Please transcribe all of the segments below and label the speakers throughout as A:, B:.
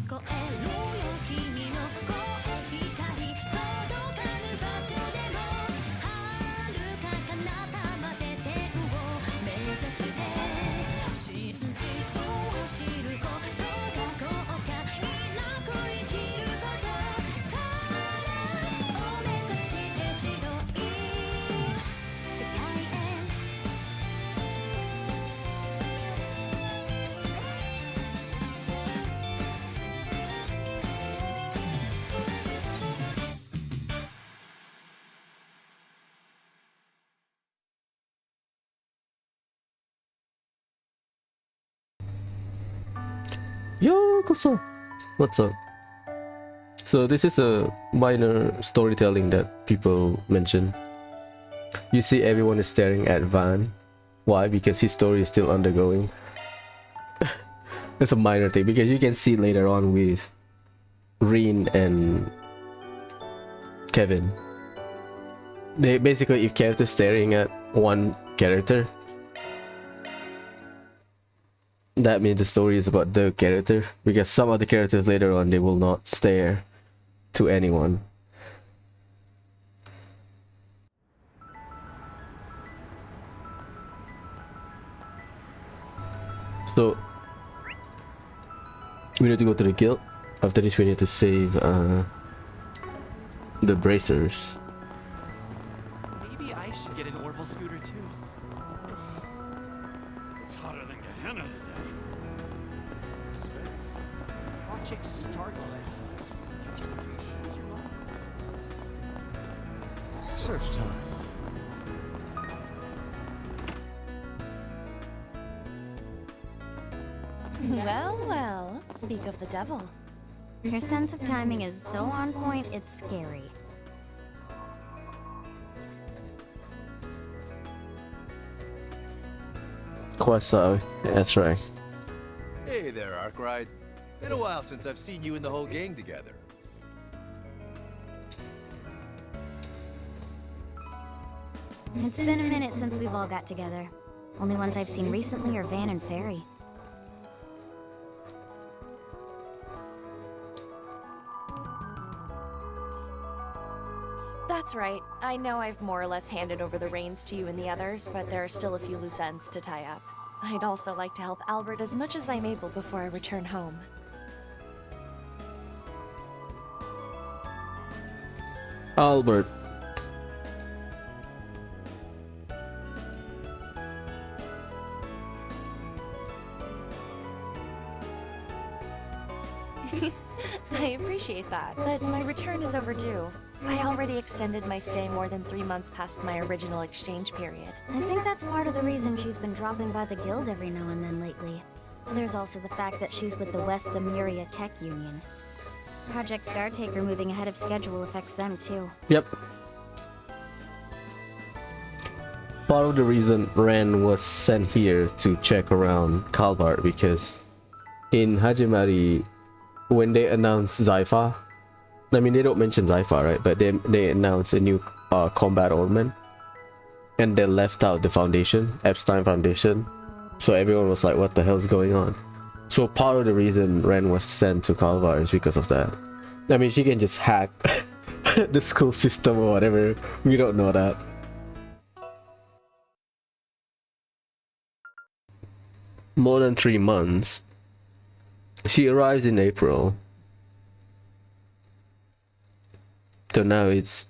A: こえるよ君の声光届かぬ場所でも遥か彼方まで天を目指して真実を知ることが後悔なく生きることさらを目指して白い世界へ
B: Yokoso! What's up? So this is a minor storytelling that people mention. You see everyone is staring at Van. Why? Because his story is still undergoing. It's a minor thing because you can see later on with Reen and Kevin. They basically, if characters staring at one character, that means the story is about the character, because some other characters later on they will not stare to anyone. So we need to go to the guild. After this we need to save the bracers.
C: Maybe I should get an Orbital scooter too.
D: It's hotter than Gehenna today.
C: Project start time. Just use your mind.
D: Search time.
E: Well, well, speak of the devil. Your sense of timing is so on point, it's scary.
B: Quite so, that's right.
F: Hey there, Arkwright. Been a while since I've seen you and the whole gang together.
E: It's been a minute since we've all got together. Only ones I've seen recently are Van and Fairy.
G: That's right. I know I've more or less handed over the reins to you and the others, but there are still a few loose ends to tie up. I'd also like to help Albert as much as I'm able before I return home.
B: Albert.
G: I appreciate that, but my return is overdue. I already extended my stay more than 3 months past my original exchange period.
E: I think that's part of the reason she's been dropping by the guild every now and then lately. There's also the fact that she's with the West Zamuria Tech Union. Project Scartaker moving ahead of schedule affects them too.
B: Yep. Part of the reason Ren was sent here to check around Calvart, because in Hajimari, when they announced Zypha, I mean they don't mention Zypha, right? But they announced a new combat ornament, and they left out the foundation, Epstein Foundation. So everyone was like, what the hell's going on? So part of the reason Ren was sent to Calvar is because of that. I mean, she can just hack the school system or whatever. We don't know that. More than 3 months. She arrives in April. So now it's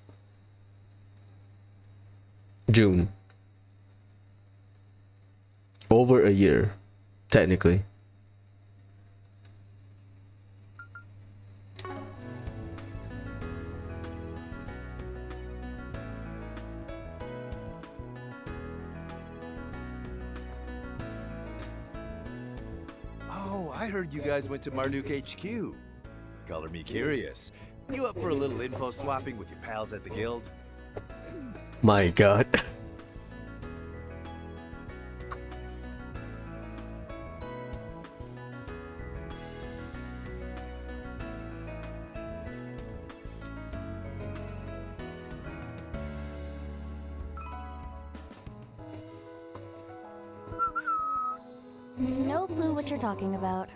B: June. Over a year, technically.
F: Oh, I heard you guys went to Marduk HQ. Color me curious. You up for a little info swapping with your pals at the guild?
B: My god.
E: No clue what you're talking about.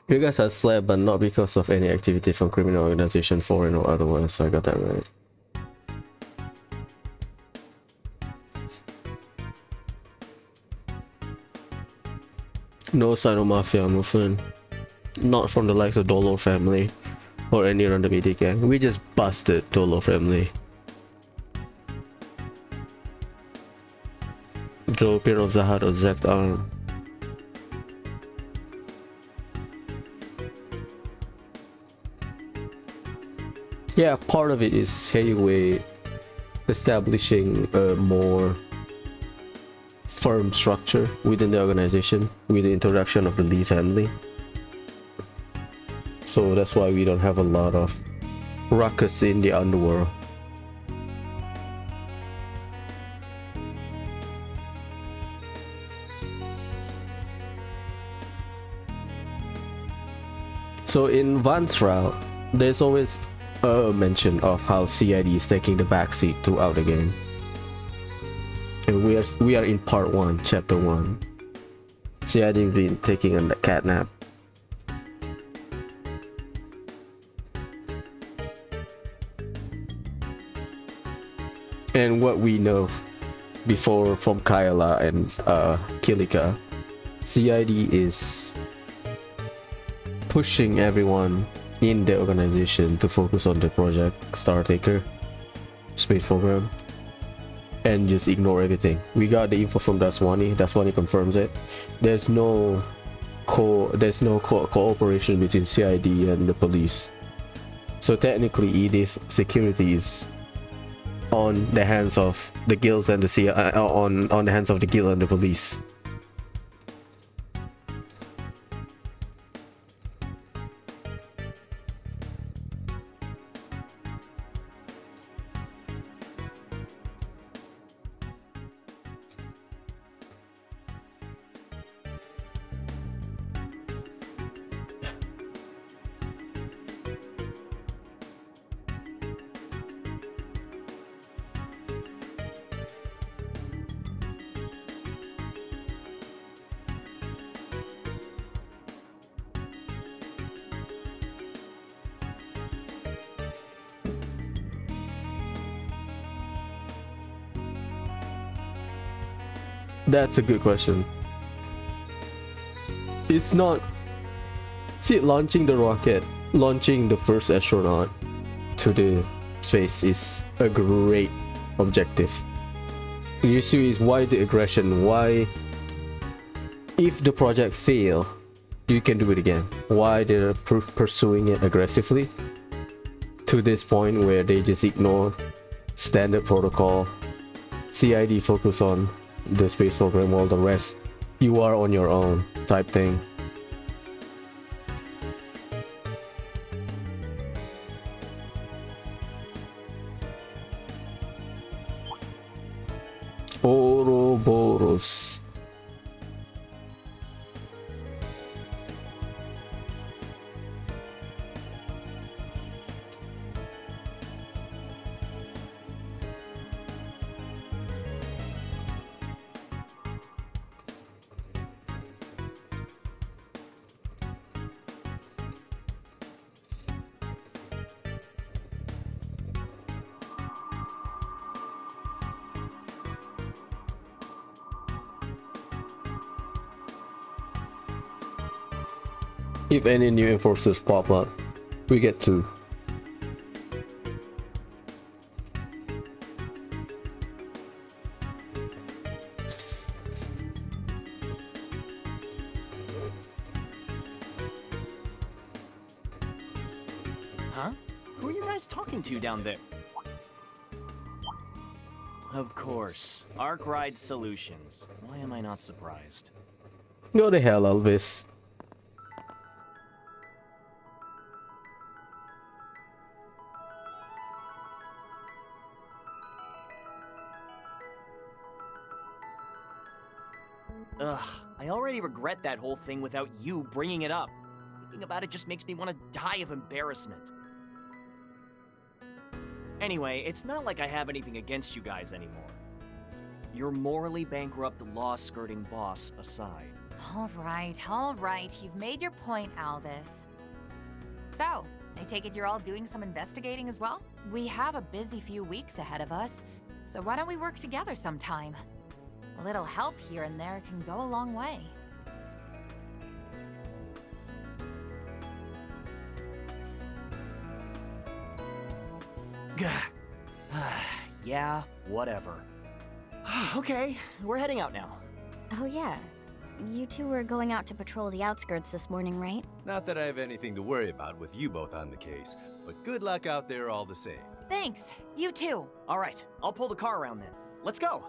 B: You guys have slept, but not because of any activity from criminal organization, foreign or otherwise. So I got that right. No sign of mafia movement. Not from the likes of Dolo family or any random idiot gang. We just busted Dolo family. Joe Pierre of Zahad or Zect Arm. Yeah, part of it is Hayway establishing a more firm structure within the organization with the introduction of the Lee family. So that's why we don't have a lot of ruckus in the underworld. So in Van's trial, there's always a mention of how CID is taking the backseat throughout the game. And we are in part 1, chapter 1. CID been taking a cat nap. And what we know before from Kyla and Kilika, CID is pushing everyone in the organization to focus on the project Startaker space program and just ignore everything. We got the info from Daswani confirms it. There's no cooperation between CID and the police. So technically Edith security is on the hands of the guilds and the on the hands of the guild and the police. That's a good question. It's not... See, launching the rocket, launching the first astronaut to the space is a great objective. The issue is why the aggression, why... If the project fail, you can do it again. Why they're pursuing it aggressively to this point where they just ignore standard protocol, CID focus on the space program while the rest you are on your own type thing. Ouroboros. If any new enforcers pop up, we get to.
C: Huh? Who are you guys talking to down there? Of course, Arc Ride Solutions. Why am I not surprised?
B: Go to hell, Elvis.
C: Ugh, I already regret that whole thing without you bringing it up. Thinking about it just makes me want to die of embarrassment. Anyway, it's not like I have anything against you guys anymore. Your morally bankrupt, law-skirting boss aside.
H: All right. You've made your point, Alvis. So, I take it you're all doing some investigating as well? We have a busy few weeks ahead of us, so why don't we work together sometime? A little help here and there can go a long way.
C: Yeah, whatever. Okay, we're heading out now.
E: Oh yeah. You two were going out to patrol the outskirts this morning, right?
F: Not that I have anything to worry about with you both on the case, but good luck out there all the same.
H: Thanks. You too.
C: All right, I'll pull the car around then. Let's go.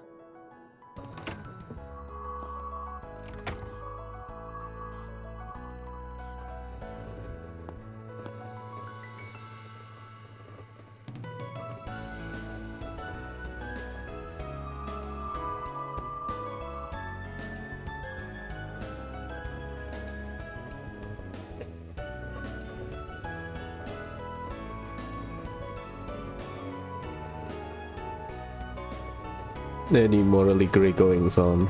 B: Any morally grey goings on.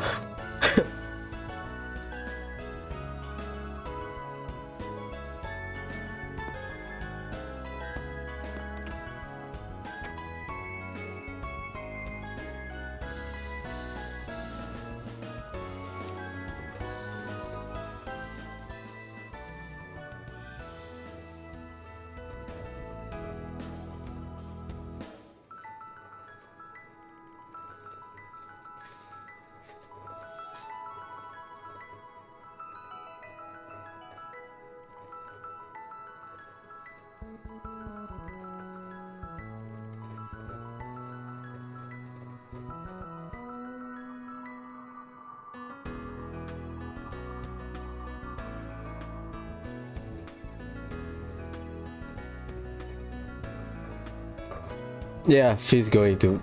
B: Yeah, she's going to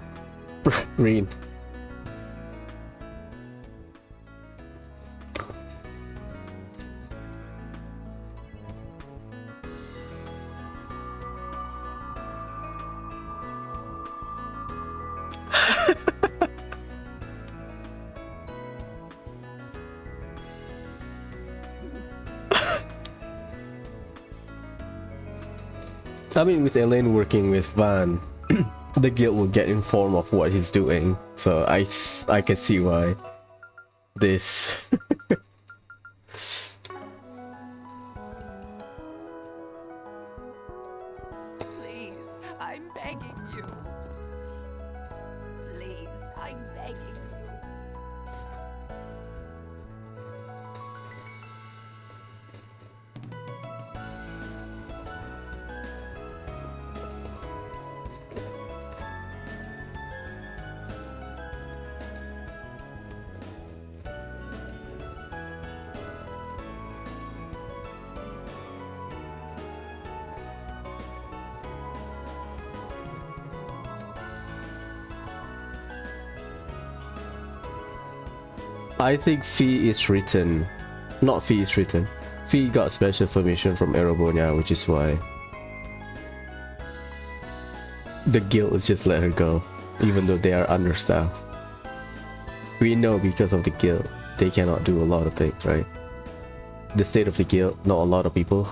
B: read. I mean, with Elaine working with Van, the guild will get informed of what he's doing, so I can see why this.
H: Please, I'm begging you. Please, I'm begging you.
B: I think Fee is written. Not Fee is written. Fee got special permission from Erobonia, which is why the guild just let her go, even though they are understaffed. We know because of the guild, they cannot do a lot of things, right? The state of the guild, not a lot of people.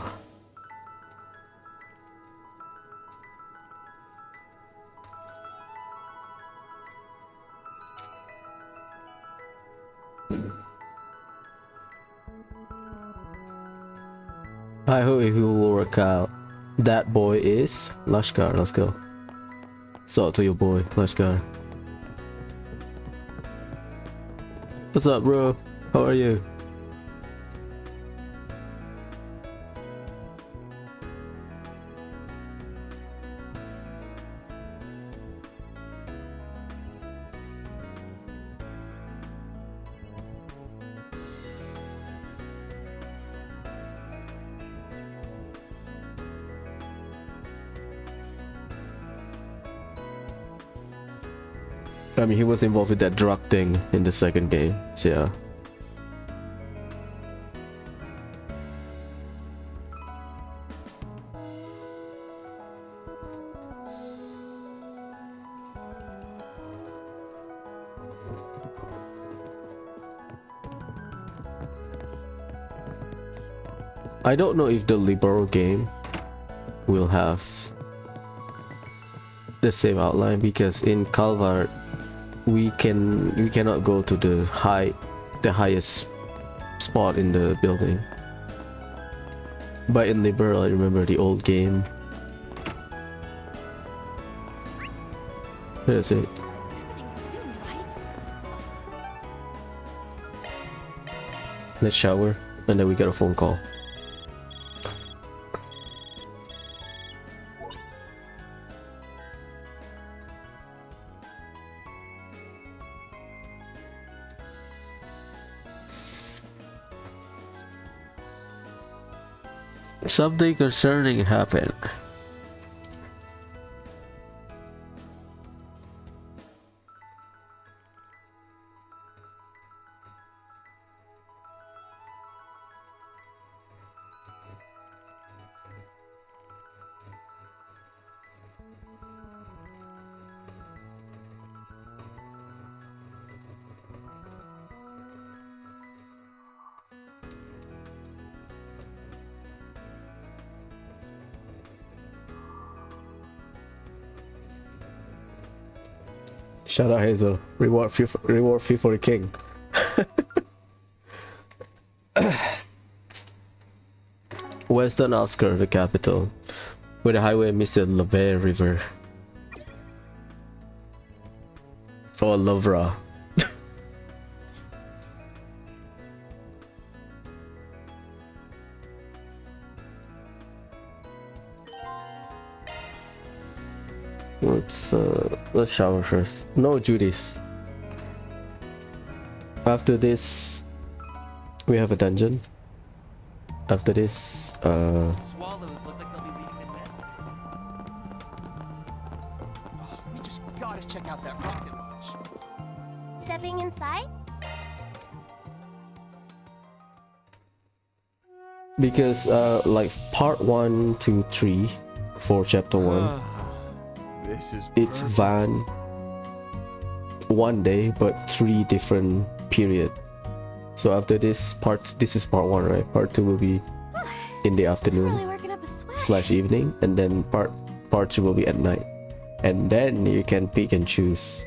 B: I hope it will work out. That boy is Lashkar. Let's go. Talk to your boy, Lashkar. What's up, bro? How are you? I mean, he was involved with that drug thing in the second game, so yeah. I don't know if the Libero game will have the same outline, because in Calvart we cannot go to the highest spot in the building. But in Libero, I remember the old game. That's it.
A: Happening soon, right?
B: Let's shower, and then we get a phone call. Something concerning happened. Shout out Hazel. Reward fee for the king. Western Oscar, the capital, where the highway meets the Lave River. Or Lovra. Let's shower first. No duties. After this, we have a dungeon. After this,
C: Swallows look like they'll be leaving the nest. Oh, we just gotta check out that rocket launch.
A: Stepping inside?
B: because like part 1, 2, 3 for chapter 1,
F: This is
B: it's
F: perfect.
B: van one day but 3 different period. So after this is part 1, right? Part 2 will be in the
A: Really
B: afternoon
A: working up a sweat.
B: / evening, and then part 2 will be at night. And then you can pick and choose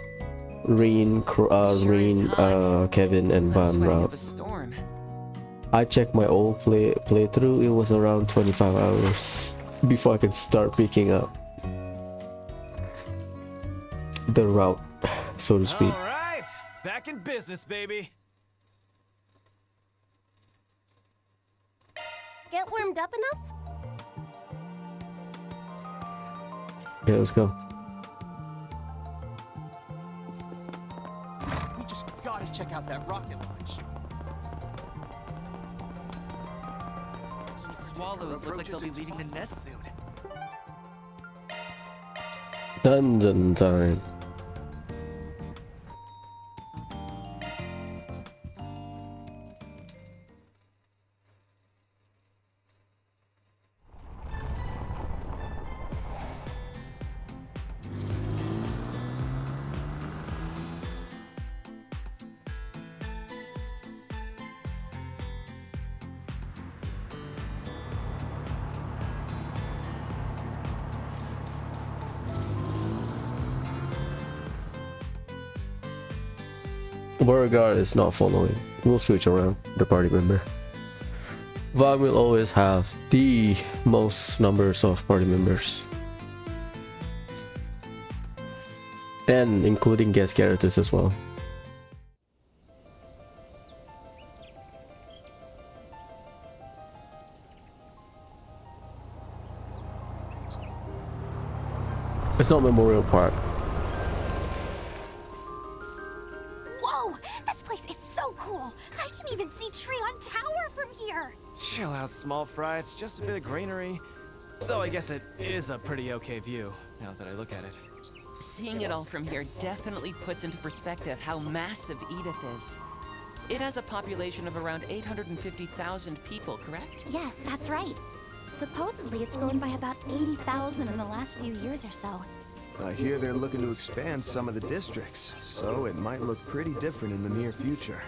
B: Reen, Kevin, and Van Rob. I checked my old playthrough. It was around 25 hours before I could start picking up the route, so to speak.
C: All right, back in business, baby.
A: Get warmed up enough?
B: Yeah, let's go.
C: We just gotta check out that rocket launch. Swallows look like they'll be leaving the nest soon.
B: Dungeon time. Beauregard is not following. We'll switch around the party member. Van will always have the most numbers of party members, and including guest characters as well. It's not Memorial Park.
A: This place is so cool! I can even see Treon Tower from here!
C: Chill out, small fry. It's just a bit of greenery. Though I guess it is a pretty okay view, now that I look at it.
I: Seeing it all from here definitely puts into perspective how massive Edith is. It has a population of around 850,000 people, correct?
A: Yes, that's right. Supposedly it's grown by about 80,000 in the last few years or so.
F: I hear they're looking to expand some of the districts, so it might look pretty different in the near future.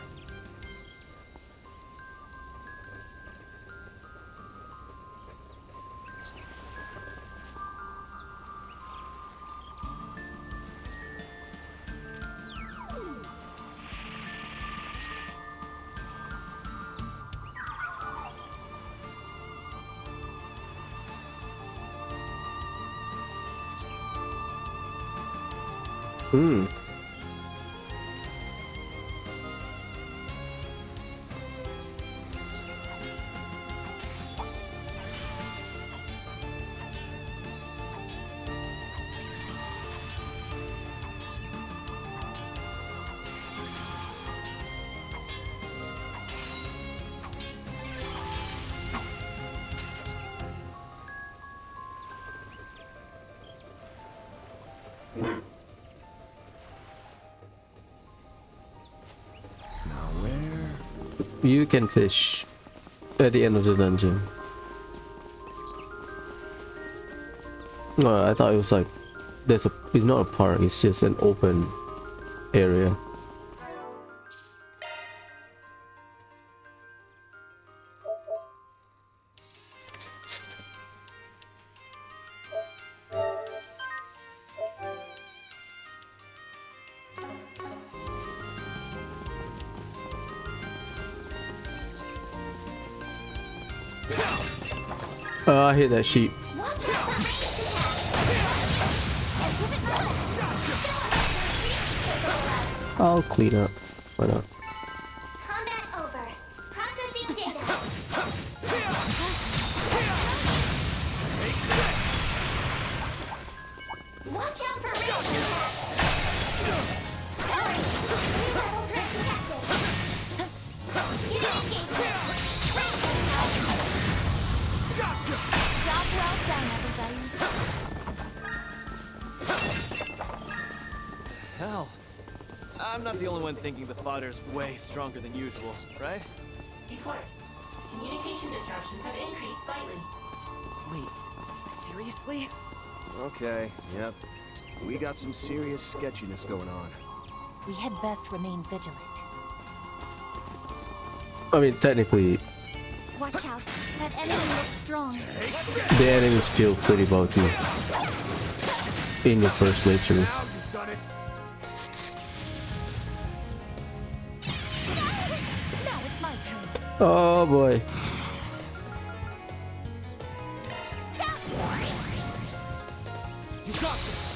B: Hmm. You can fish at the end of the dungeon. No, I thought it was like it's not a park, it's just an open area. I hit that sheep. I'll clean up. Why not?
E: Combat over. Processing data. Watch out for ranged level threat detected. Unit engagement. Job well done, everybody.
C: Hell. I'm not the only one thinking the fodder's way stronger than usual, right?
J: Report. Communication disruptions have increased slightly.
I: Wait, seriously?
F: Okay, yep. We got some serious sketchiness going on.
H: We had best remain vigilant.
B: I mean, technically,
E: Watch out. That enemy looks strong.
B: the enemies feel pretty bulky in your first playthrough.
D: Now you've done it.
H: Now it's my turn.
B: Oh boy.
D: You got this.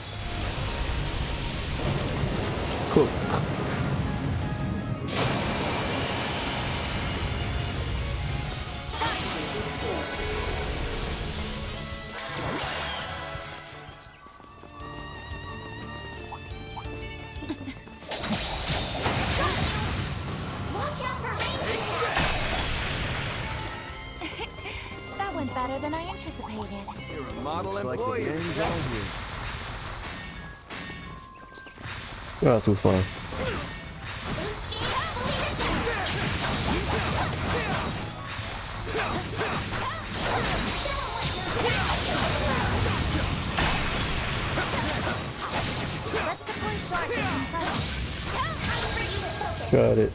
B: Cool.
E: Watch out for ranged
H: That went better than I anticipated.
F: You're a model Looks like the employee. gang's all here.
B: Not too far.
E: Let's deploy sharks and confront.
B: Got it.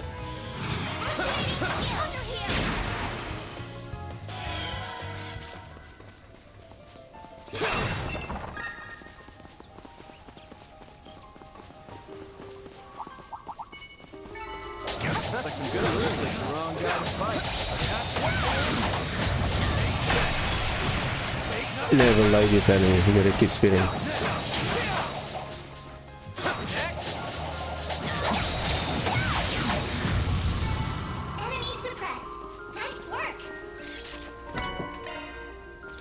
C: Looks like some good moves like the wrong guy to fight.
B: Never like this enemy. You gotta keep spinning.
E: Enemy suppressed. Nice work.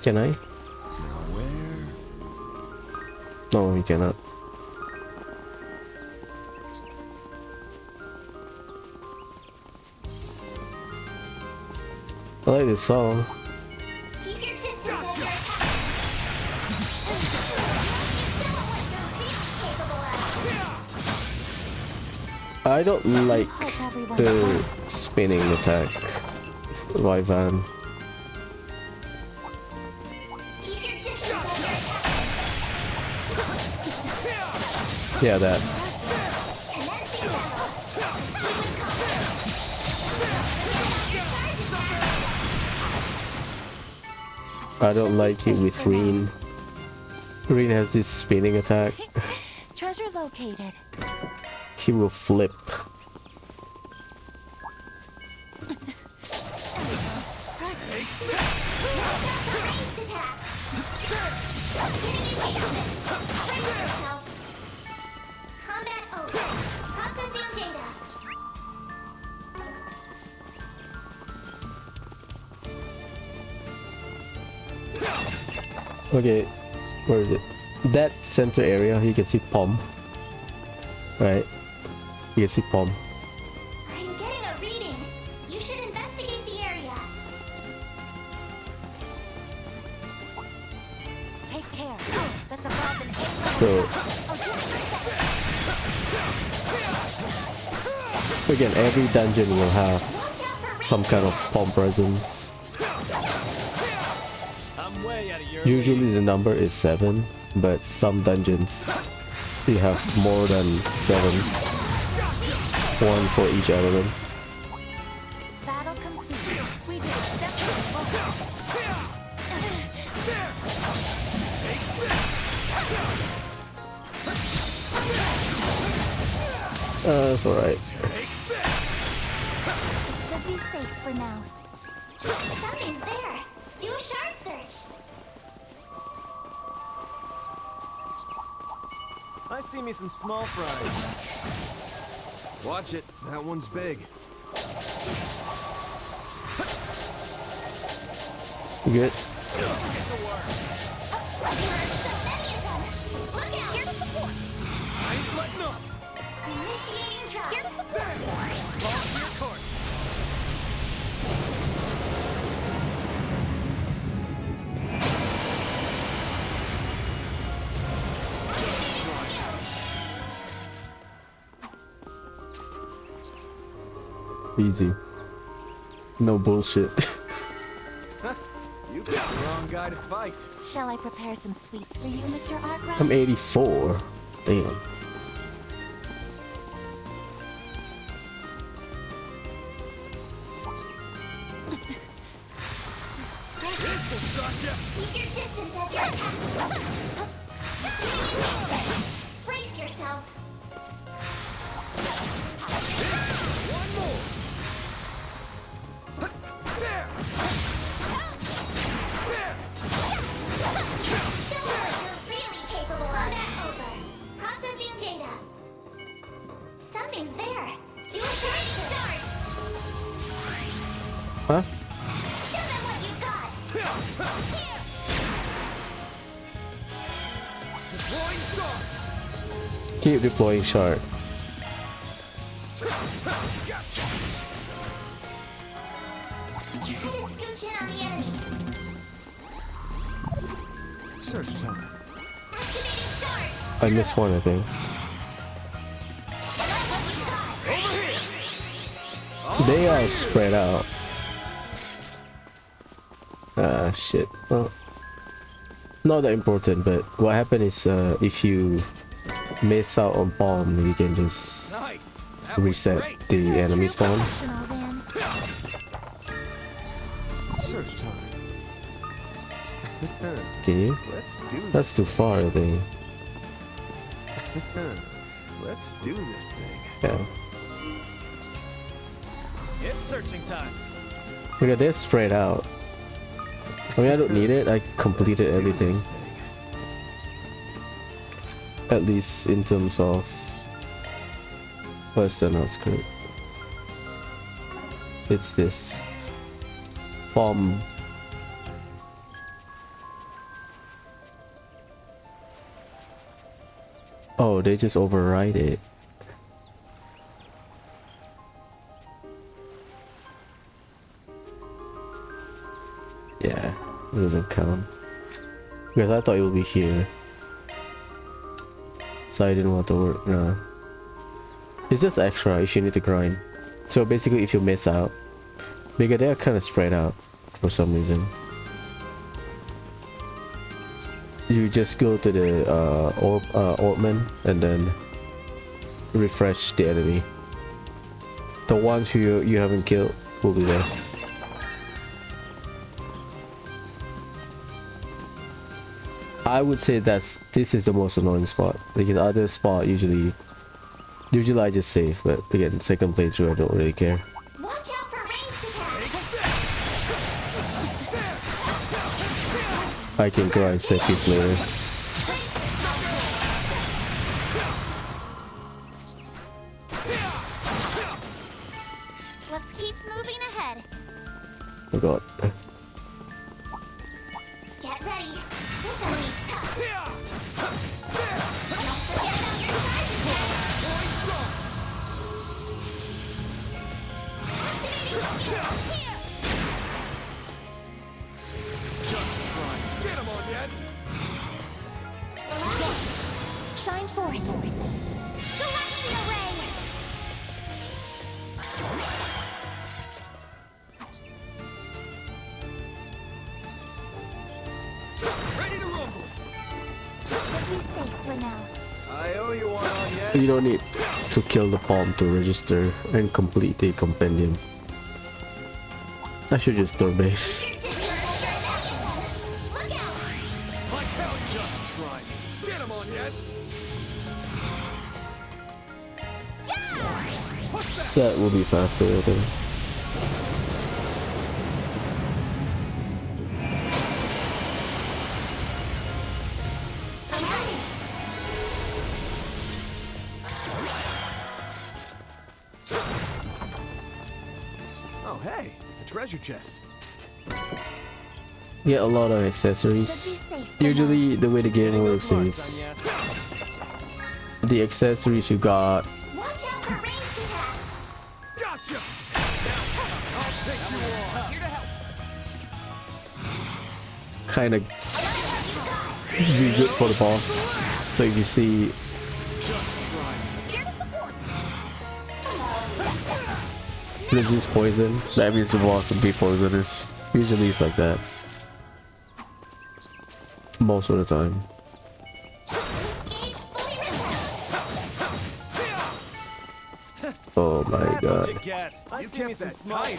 B: Can I?
F: Now where?
B: No, you cannot. I like this song.
E: Keep your distance as you're attacking.
B: I don't like
E: Hope everyone's
B: the
E: fine.
B: spinning attack. Wyvern.
E: Keep your distance as you're attacking.
B: Yeah, that.
E: Commencing battle.
B: I don't like it with Reen. Reen has this spinning attack.
E: Treasure located.
B: He will flip.
E: Ranged attacks. Getting engagement. Brace yourself.
B: Okay, where is it? That center area, you can see Pom. Right? You can see Pom.
E: I'm getting a reading. You should investigate the area.
H: Take care. That's above an
B: So again, every dungeon will have some kind of Pom presence.
D: I'm way out of your
B: Usually the number is 7, but some dungeons you have more than 7. One for each element.
H: battle complete. We did exceptionally well.
B: That's alright.
E: It should be safe for now. Something's there. Do a shard search.
D: I see me some small fries.
F: Watch it. That one's big.
B: You good?
E: Look out! Here to support.
D: I ain't letting up.
E: Initiating drop. Here to support.
D: Volunteer court.
B: Easy. No bullshit.
F: You picked the wrong guy to fight.
E: Shall I prepare some sweets for you, Mr. Arkwright?
B: I'm 84. Damn.
E: Keep your distance as you attack. Brace yourself.
D: One more. There. There.
E: Show what you're really capable of. That over. Processing data. Something's there. Do a shard search.
B: Huh?
E: Show them what you got. Here.
D: Deploying shards.
B: Keep deploying shard.
E: Try to scooch in on the enemy.
F: Search time.
E: Activating shard.
B: I missed one, I think. They are spread out. Ah, shit. Well, not that important, but what happened is if you miss out on bomb, you can just
D: Nice. That was
B: reset
D: great.
B: the enemy spawn.
E: Professional, then.
F: Search time.
B: Can you?
F: Let's do this.
B: That's too far, I think.
F: Let's do this thing.
B: Yeah.
D: It's searching time.
B: Because they're spread out. I mean, I don't need it. I completed
F: Let's do
B: everything.
F: this thing.
B: At least in terms of first and last script. It's this. Bomb. Oh, they just override it. Yeah, it doesn't count. Because I thought it would be here. So I didn't want to work. No. It's just extra if you need to grind. So basically if you miss out, because they are kind of spread out for some reason. You just go to the Orpman and then refresh the enemy. The ones who you haven't killed will be there. I would say this is the most annoying spot. Like the other spot usually I just save, but again, second playthrough I don't really care.
E: Watch out for ranged attacks.
B: I can grind set piece later.
E: Let's keep moving ahead.
B: Oh god.
E: Get ready. This shine forth. Galaxia Ray!
D: Ready to rumble.
E: Should be safe for now.
F: I owe you one on yes.
B: You don't need to kill the palm to register and complete a compendium. I should just throw base.
D: Like hell, just try me. Get him on yes. Push back.
B: That will be faster, I think.
F: Oh, hey, a treasure chest.
B: Get a lot of accessories. Usually the way the game works is the accessories you got
E: Watch out for ranged attacks!
D: Gotcha. I'll take you on. Here to help.
B: kind of be good for the boss. So if you see
E: Here to support!
B: resist poison, that means the boss will be poisonous. Usually it's like that. Most of the time. Oh my
D: That's what
B: god.
D: you get. You kept that tight.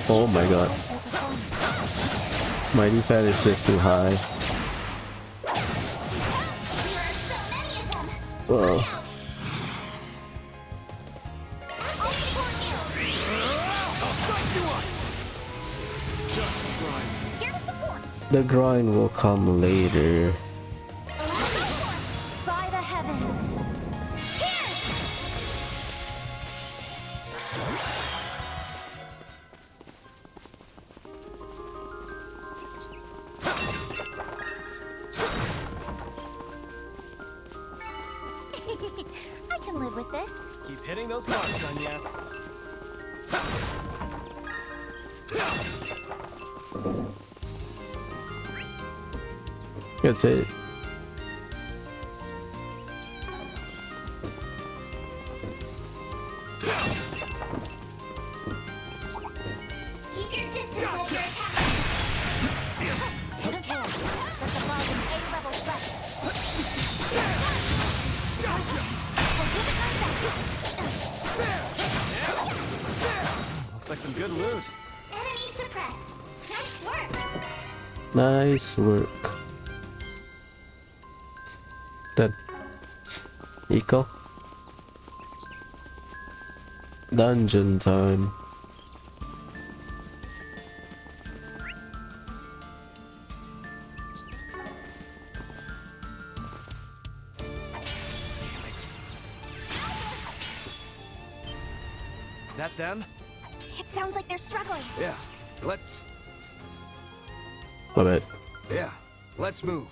B: Oh my god. My defense is just too high. Oh. The grind will come later.
E: By the heavens! Pierce! I can live with this.
D: Keep hitting those marks, Agnes.
B: That's it.
E: Keep your distance while you're attacking. Take care. That's above an A-level threat. I'll give it my best.
D: Looks like some good loot.
E: Enemy suppressed. Nice work.
B: Nice work. Done. Eco. Dungeon time.
D: Is that them?
E: It sounds like they're struggling.
F: Yeah, let's
B: My bad.
F: let's move.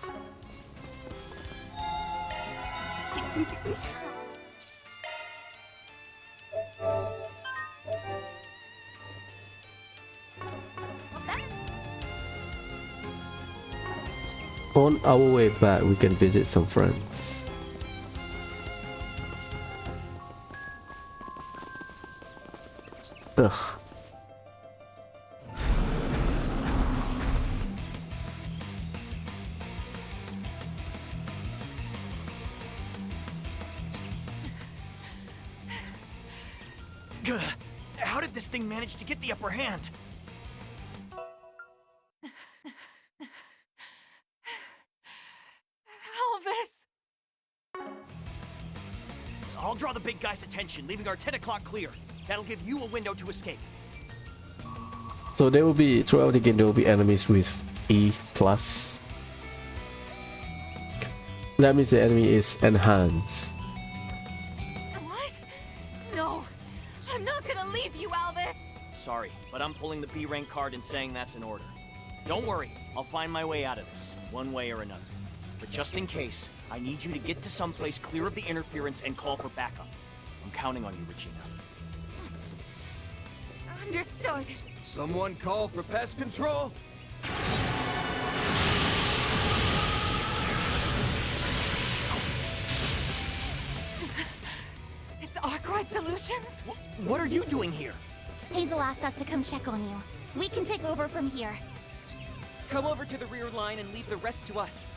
B: On our way back, we can visit some friends. Ugh.
C: Gah. How did this thing manage to get the upper hand?
H: Elvis!
C: I'll draw the big guy's attention, leaving our 10 o'clock clear. That'll give you a window to escape.
B: So there will be, throughout the game, there will be enemies with E+. That means the enemy is enhanced.
H: What? No, I'm not gonna leave you, Elvis!
C: Sorry, but I'm pulling the B rank card and saying that's in order. Don't worry, I'll find my way out of this, one way or another. But just in case, I need you to get to someplace clear of the interference and call for backup. I'm counting on you, Regina.
H: Understood.
F: Someone call for pest control?
H: quite solutions.
C: What are you doing here?
E: Hazel asked us to come check on you. We can take over from here.
I: Come over to the rear line and leave the rest to us.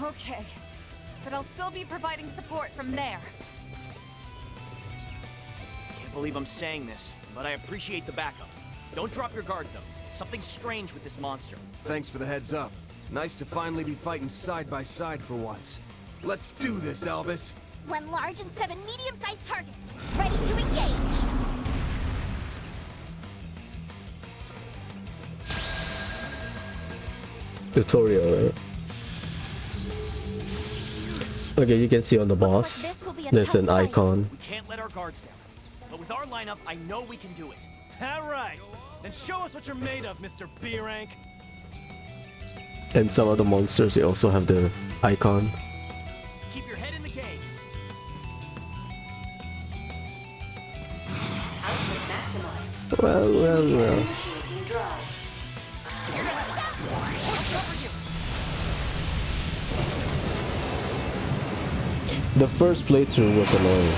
H: Okay. But I'll still be providing support from there.
C: Can't believe I'm saying this, but I appreciate the backup. Don't drop your guard, though. Something's strange with this monster.
D: Thanks for the heads up. Nice to finally be fighting side by side for once. Let's do this, Albus.
E: 1 large and 7 medium-sized targets. Ready to engage.
B: Tutorial, right? Okay, you can see on the boss,
E: this will be a
B: there's
E: tough
B: an
E: fight.
B: icon.
C: We can't let our guards down. But with our lineup, I know we can do it.
D: That right. Then show us what you're made of, Mr. B-Rank.
B: And some of the monsters, they also have the icon.
C: Keep your head in the game.
J: Output maximized.
B: Well.
J: Initiating drive.
B: The first playthrough was annoying.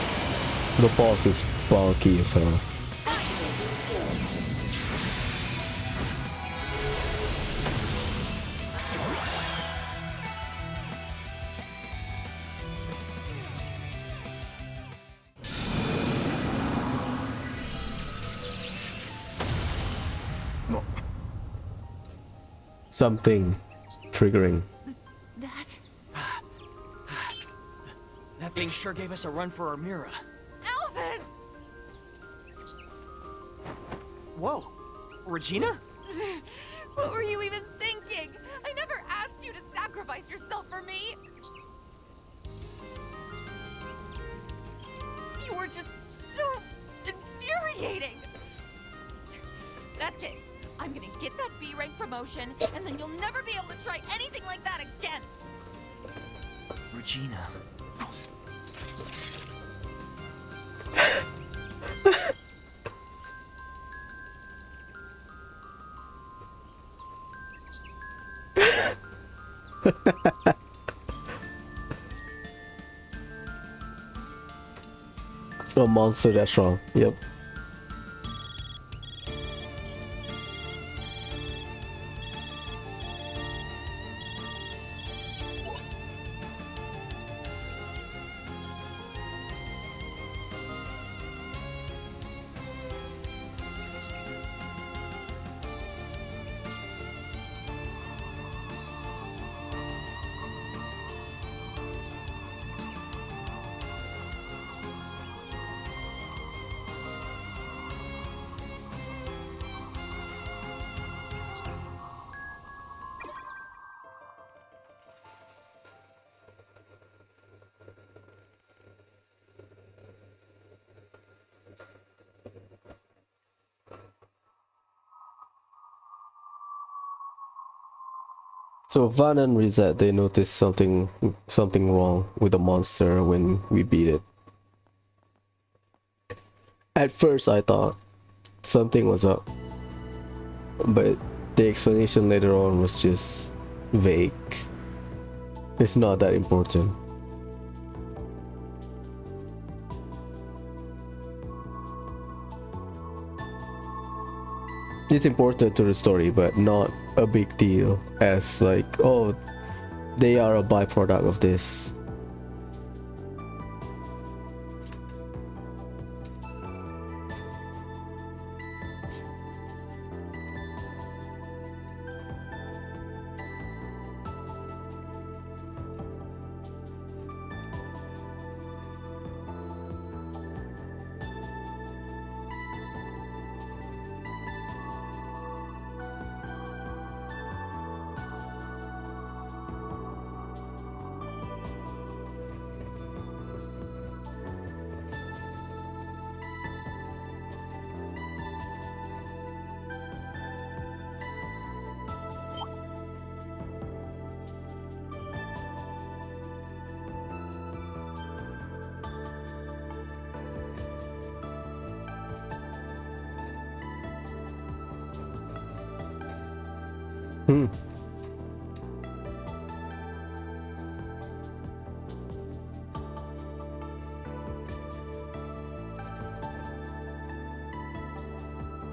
B: The boss is bulky as hell.
J: Activating skill.
B: Something triggering.
H: That...
C: That thing sure gave us a run for our Mira.
H: Elvis!
C: Whoa. Regina?
H: What were you even thinking? I never asked you to sacrifice yourself for me! You were just so infuriating! That's it. I'm gonna get that B-rank promotion, and then you'll never be able to try anything like that again!
C: Regina.
B: A monster that's strong. Yep. So Van and Reset, they noticed something wrong with the monster when we beat it. At first I thought something was up, but the explanation later on was just vague. It's not that important. It's important to the story, but not a big deal as like, oh, they are a byproduct of this.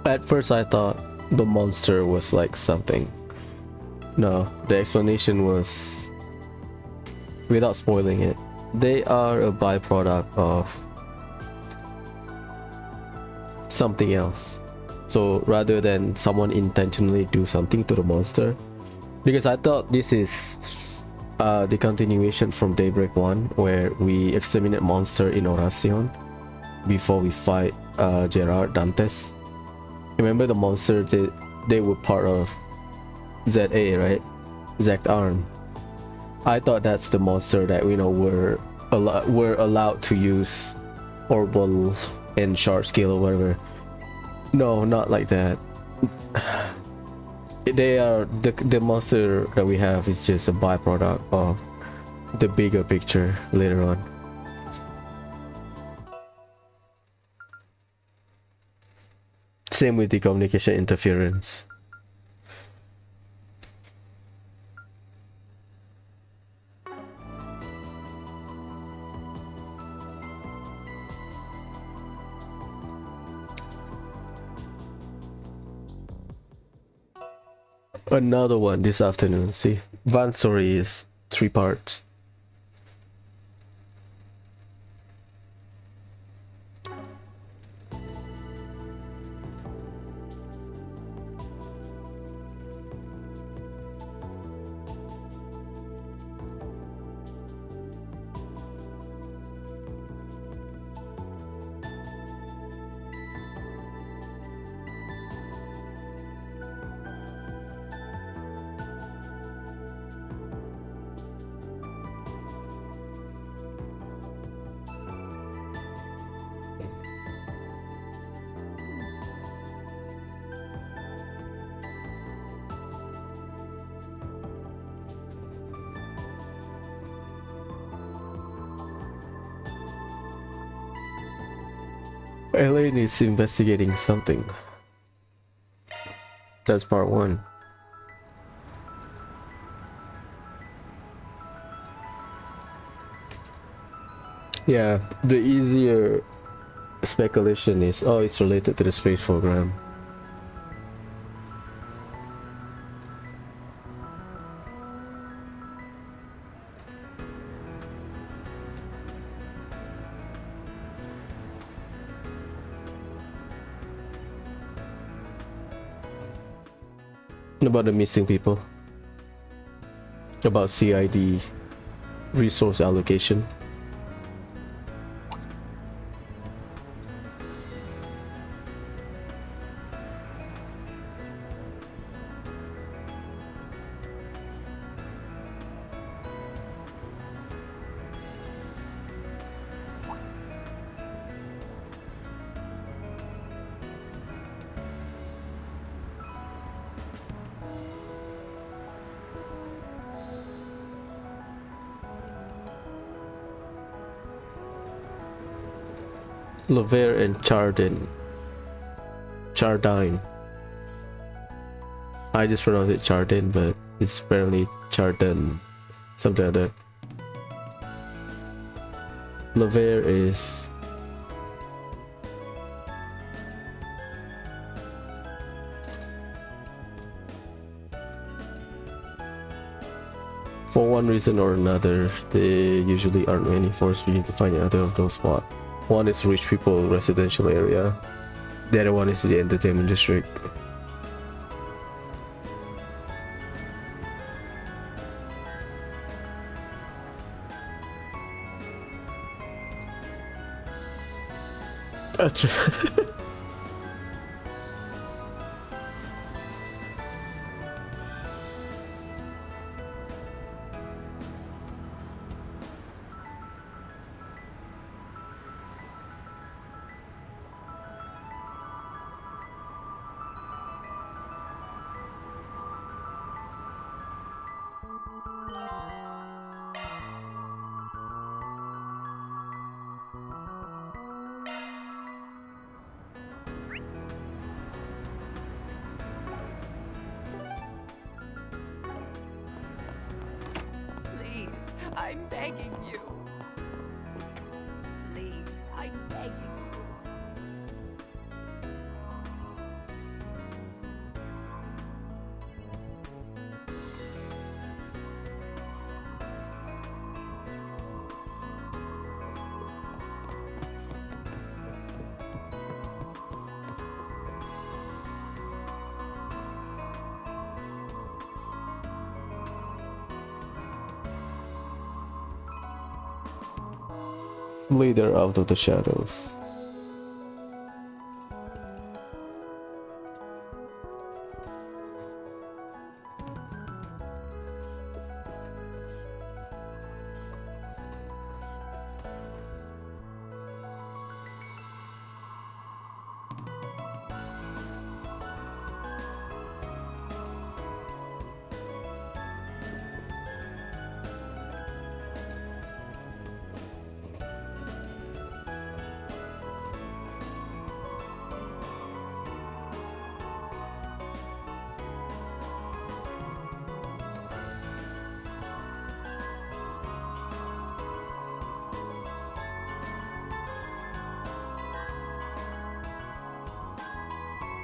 B: At first I thought the monster was like something. No, the explanation was, without spoiling it, they are a byproduct of something else. So rather than someone intentionally do something to the monster, because I thought this is the continuation from Daybreak 1, where we exterminate monster in Oracion before we fight Gerard Dantes. Remember the monster that they were part of ZA, right? Zect Arm. I thought that's the monster that were allowed to use Orbital and Shard Scale or whatever. No, not like that. They are the monster that we have is just a byproduct of the bigger picture later on. Same with the communication interference. Another one this afternoon. See, Van's story is 3 parts. Elaine is investigating something. That's part 1. Yeah, the easier speculation is, oh, it's related to the space program. About the missing people, about CID resource allocation. Lovere and Chardin. I just pronounce it Chardin, but it's apparently Chardin, something like that. Lovere is for one reason or another, there usually aren't many force begins to find either of those spots. One is rich people residential area, the other one is the entertainment district. That's
H: Please, I'm begging you. Please, I'm begging you.
B: Slither out of the shadows.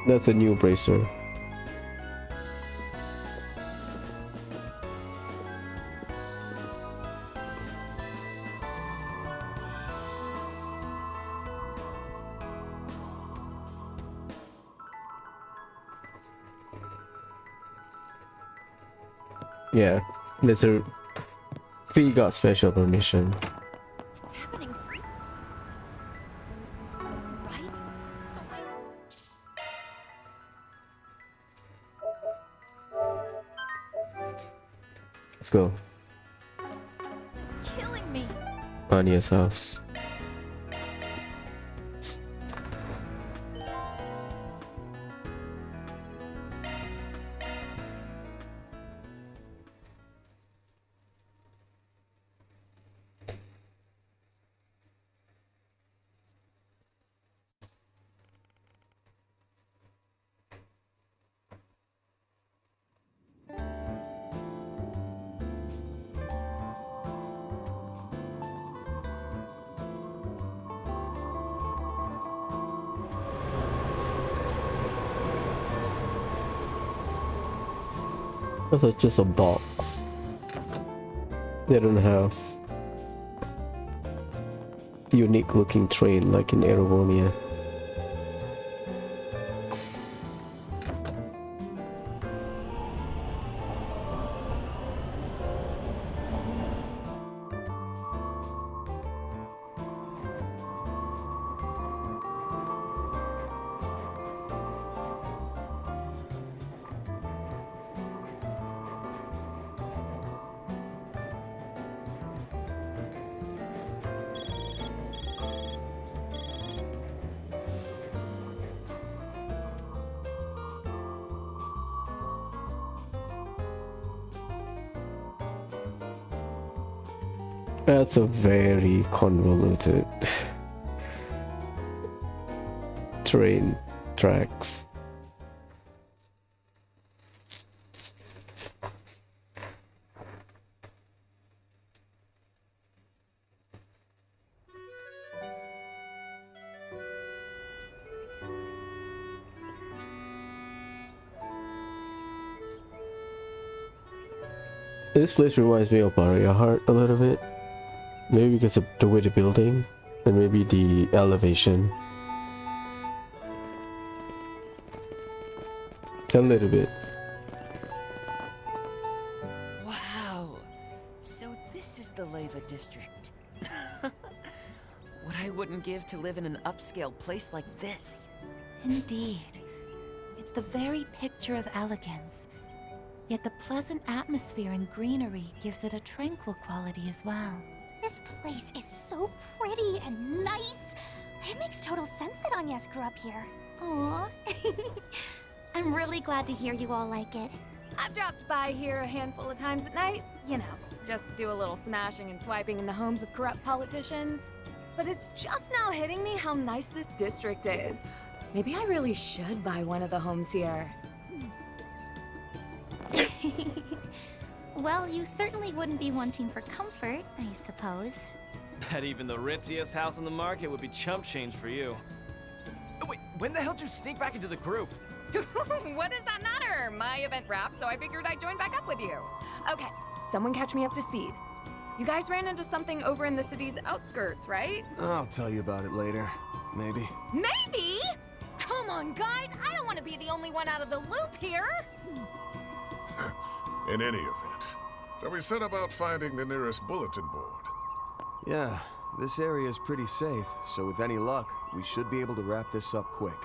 B: That's a new bracer. Yeah, there's a fee got special permission.
G: It's happening right?
B: Let's go.
G: It's killing me.
B: Anya's house. That's just a box. They don't have unique looking train like in Erovonia. That's a very convoluted train tracks. This place reminds me of Gramheart a little bit. Maybe because of the way the building and maybe the elevation. A little bit.
I: Wow. So this is the Leva district. What I wouldn't give to live in an upscale place like this.
H: Indeed. It's the very picture of elegance. Yet the pleasant atmosphere and greenery gives it a tranquil quality as well.
E: This place is so pretty and nice. It makes total sense that Agnes grew up here. Aww. I'm really glad to hear you all like it.
K: I've dropped by here a handful of times at night. You know, just do a little smashing and swiping in the homes of corrupt politicians. But it's just now hitting me how nice this district is. Maybe I really should buy one of the homes here.
E: Well, you certainly wouldn't be wanting for comfort, I suppose.
L: Bet even the ritziest house on the market would be chump change for you.
C: Oh, wait, when the hell did you sneak back into the group?
K: What does that matter? My event wrapped, so I figured I'd join back up with you. Okay, someone catch me up to speed. You guys ran into something over in the city's outskirts, right?
D: I'll tell you about it later. Maybe.
K: Maybe? Come on, guys. I don't want to be the only one out of the loop here.
M: In any event, shall we set about finding the nearest bulletin board?
D: Yeah, This area is pretty safe, so with any luck, we should be able to wrap this up quick.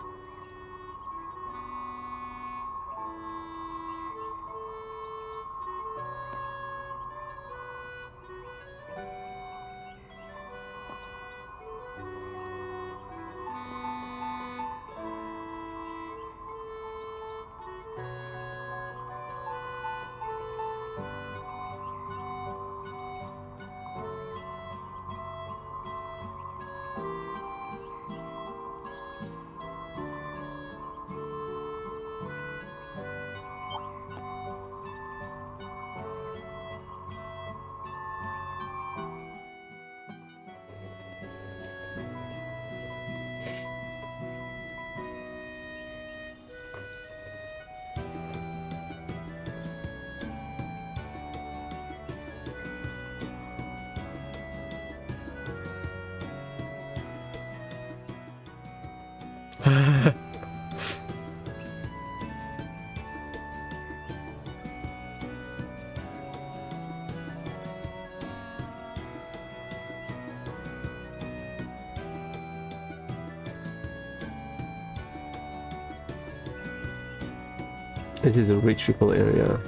B: This is a rich people area.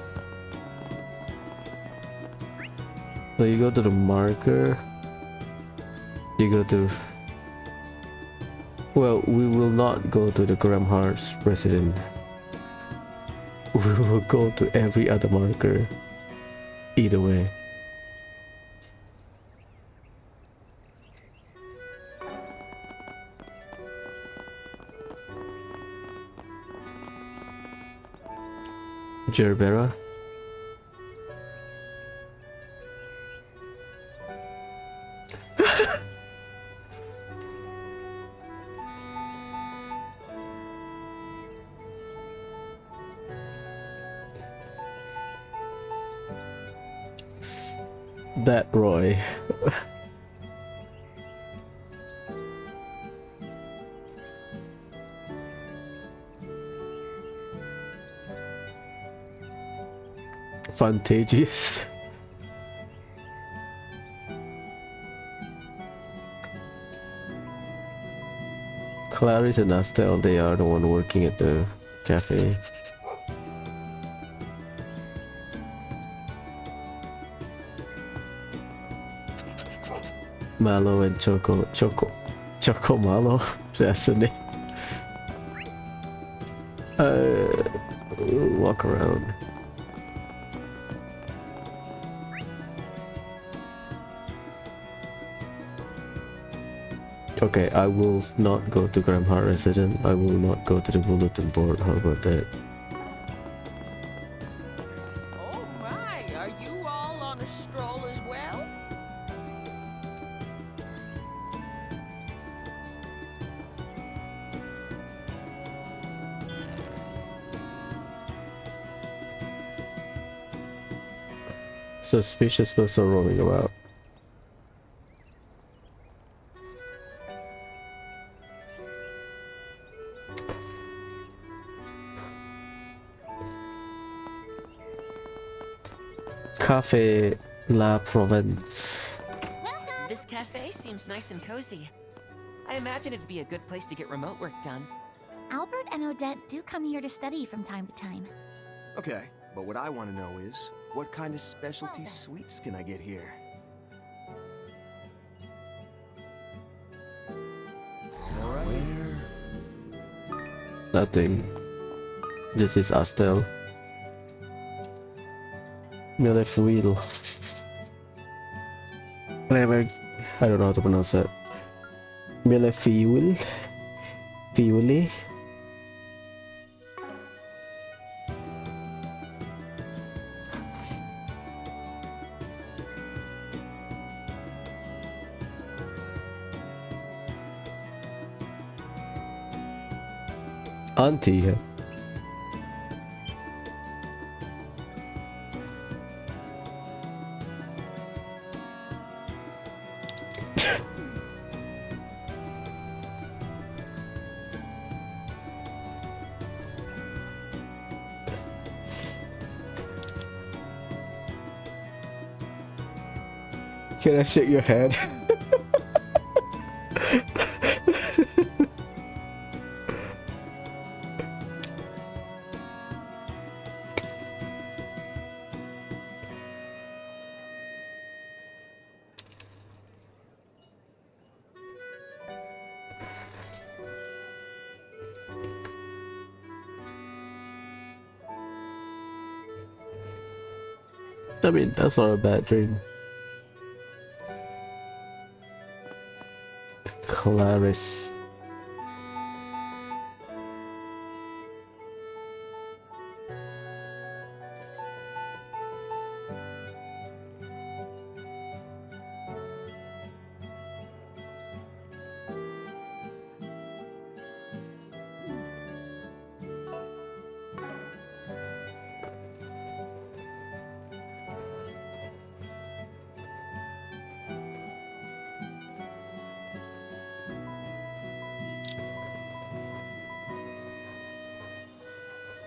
B: So you go to the marker. You go to... Well, we will not go to the Gramheart's resident. We will go to every other marker. Either way. Gerbera. That Roy. Fantagious. Clarice and Astel, they are the one working at the cafe. Malo and Choco Malo, that's the name. We'll walk around. Okay, I will not go to Gramheart Resident. I will not go to the bulletin board. How about that?
J: Oh my, are you all on a stroll as well?
B: Suspicious person roaming about. Cafe La Provence.
I: This cafe seems nice and cozy. I imagine it'd be a good place to get remote work done.
E: Albert and Odette do come here to study from time to time.
D: Okay, but what I want to know is, what kind of specialty sweets can I get here?
B: Nothing. This is Astel. Millefuil. Whatever. I don't know how to pronounce that. Millefuil. Fiuli. Auntie. Can I shake your hand? I mean, that's not a bad dream. Clarice.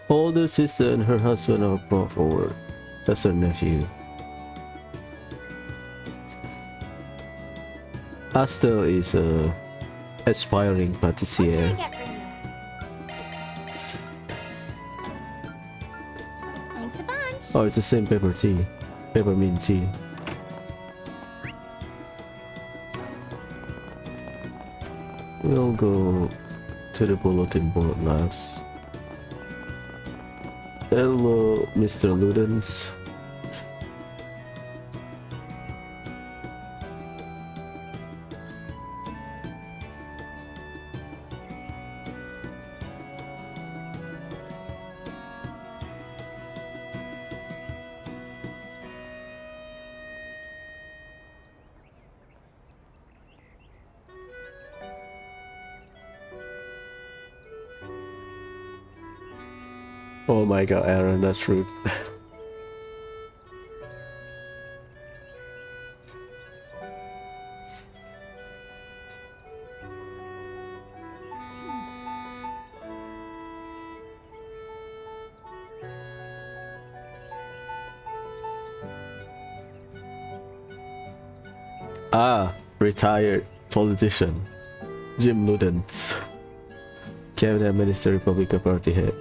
B: Older sister and her husband are brought forward. That's her nephew. Astel is a aspiring patissier.
E: Thanks a bunch.
B: Oh, it's the same peppermint tea. We'll go to the bulletin board last. Hello, Mr. Ludens. Oh my god, Aaron, that's rude. Ah, retired politician Jim Ludens, Cabinet Minister, Republican Party head.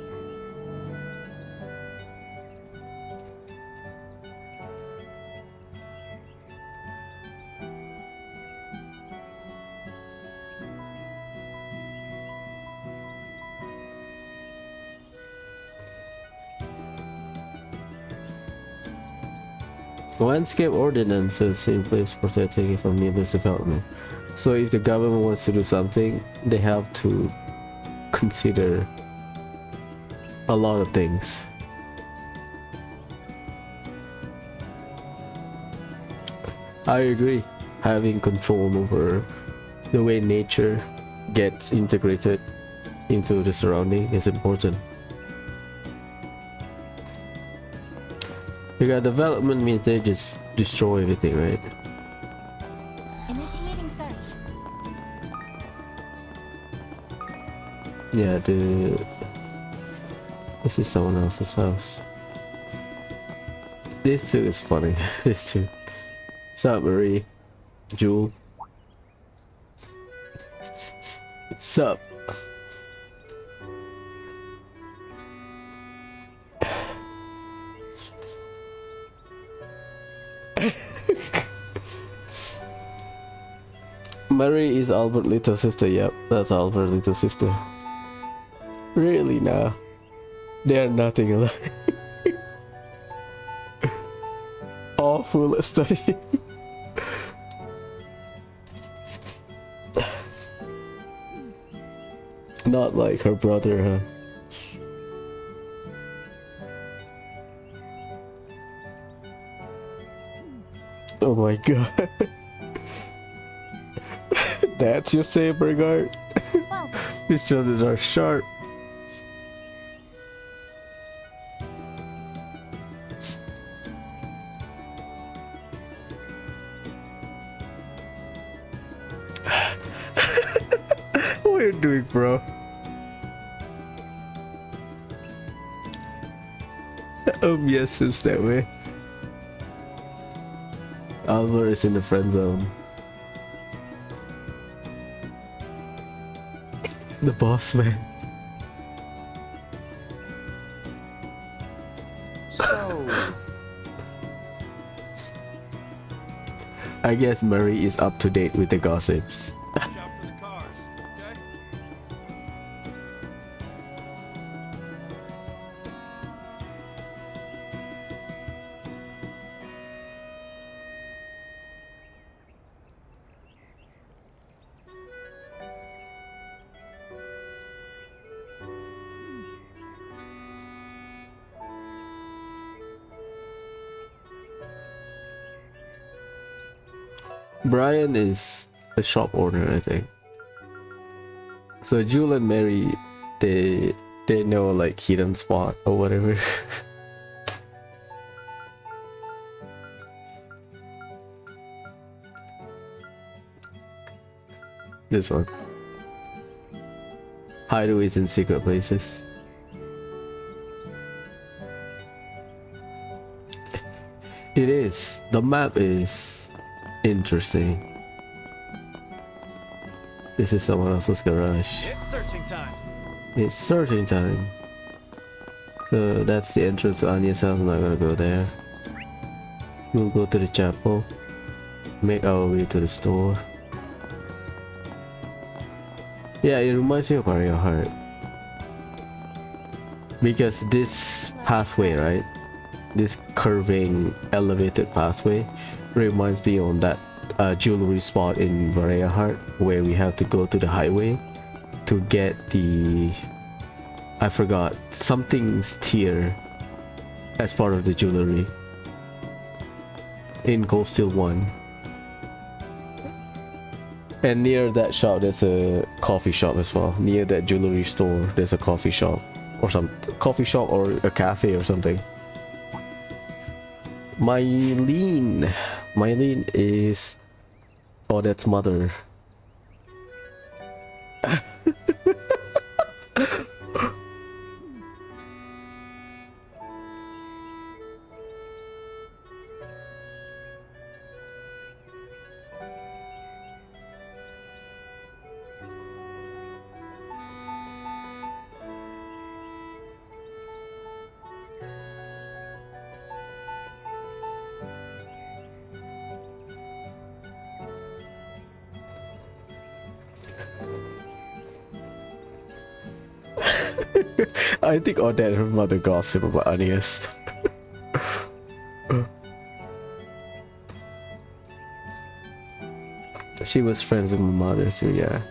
B: Landscape ordinances in place protecting it from needless development. So if the government wants to do something, they have to consider a lot of things. I agree. Having control over the way nature gets integrated into the surrounding is important. Because development means they just destroy everything, right?
E: Initiating search.
B: Yeah, this is someone else's house. This too is funny. This too. Sup, Marie? Jewel? Sup? Marie is Albert's little sister. Yep, that's Albert's little sister. Really now? They are nothing alike. Awful study. Not like her brother, huh? Oh my god. That's your saber guard? These children are sharp. What are you doing, bro? Yes, it's that way. Albert is in the friend zone. The boss man.
F: So,
B: I guess Murray is up to date with the gossips.
F: watch out for the cars, okay?
B: Brian is a shop owner, I think. So Jewel and Mary, they know like hidden spot or whatever. This one. Hideaways in secret places. It is. The map is interesting. This is someone else's garage.
L: It's searching time.
B: It's searching time. So that's the entrance to Anya's house. I'm not gonna go there. We'll go to the chapel. Make our way to the store. Yeah, it reminds me of Gramheart. Because this pathway, right? This curving, elevated pathway reminds me on that jewelry spot in Gramheart where we have to go to the highway to get the... I forgot, something's tier as part of the jewelry in Cold Steel 1. And near that shop there's a coffee shop as well. Near that jewelry store there's a coffee shop or some coffee shop or a cafe or something. Mylene is Odette's mother. I think Odette and her mother gossip about Agnes. She was friends with my mother too, yeah.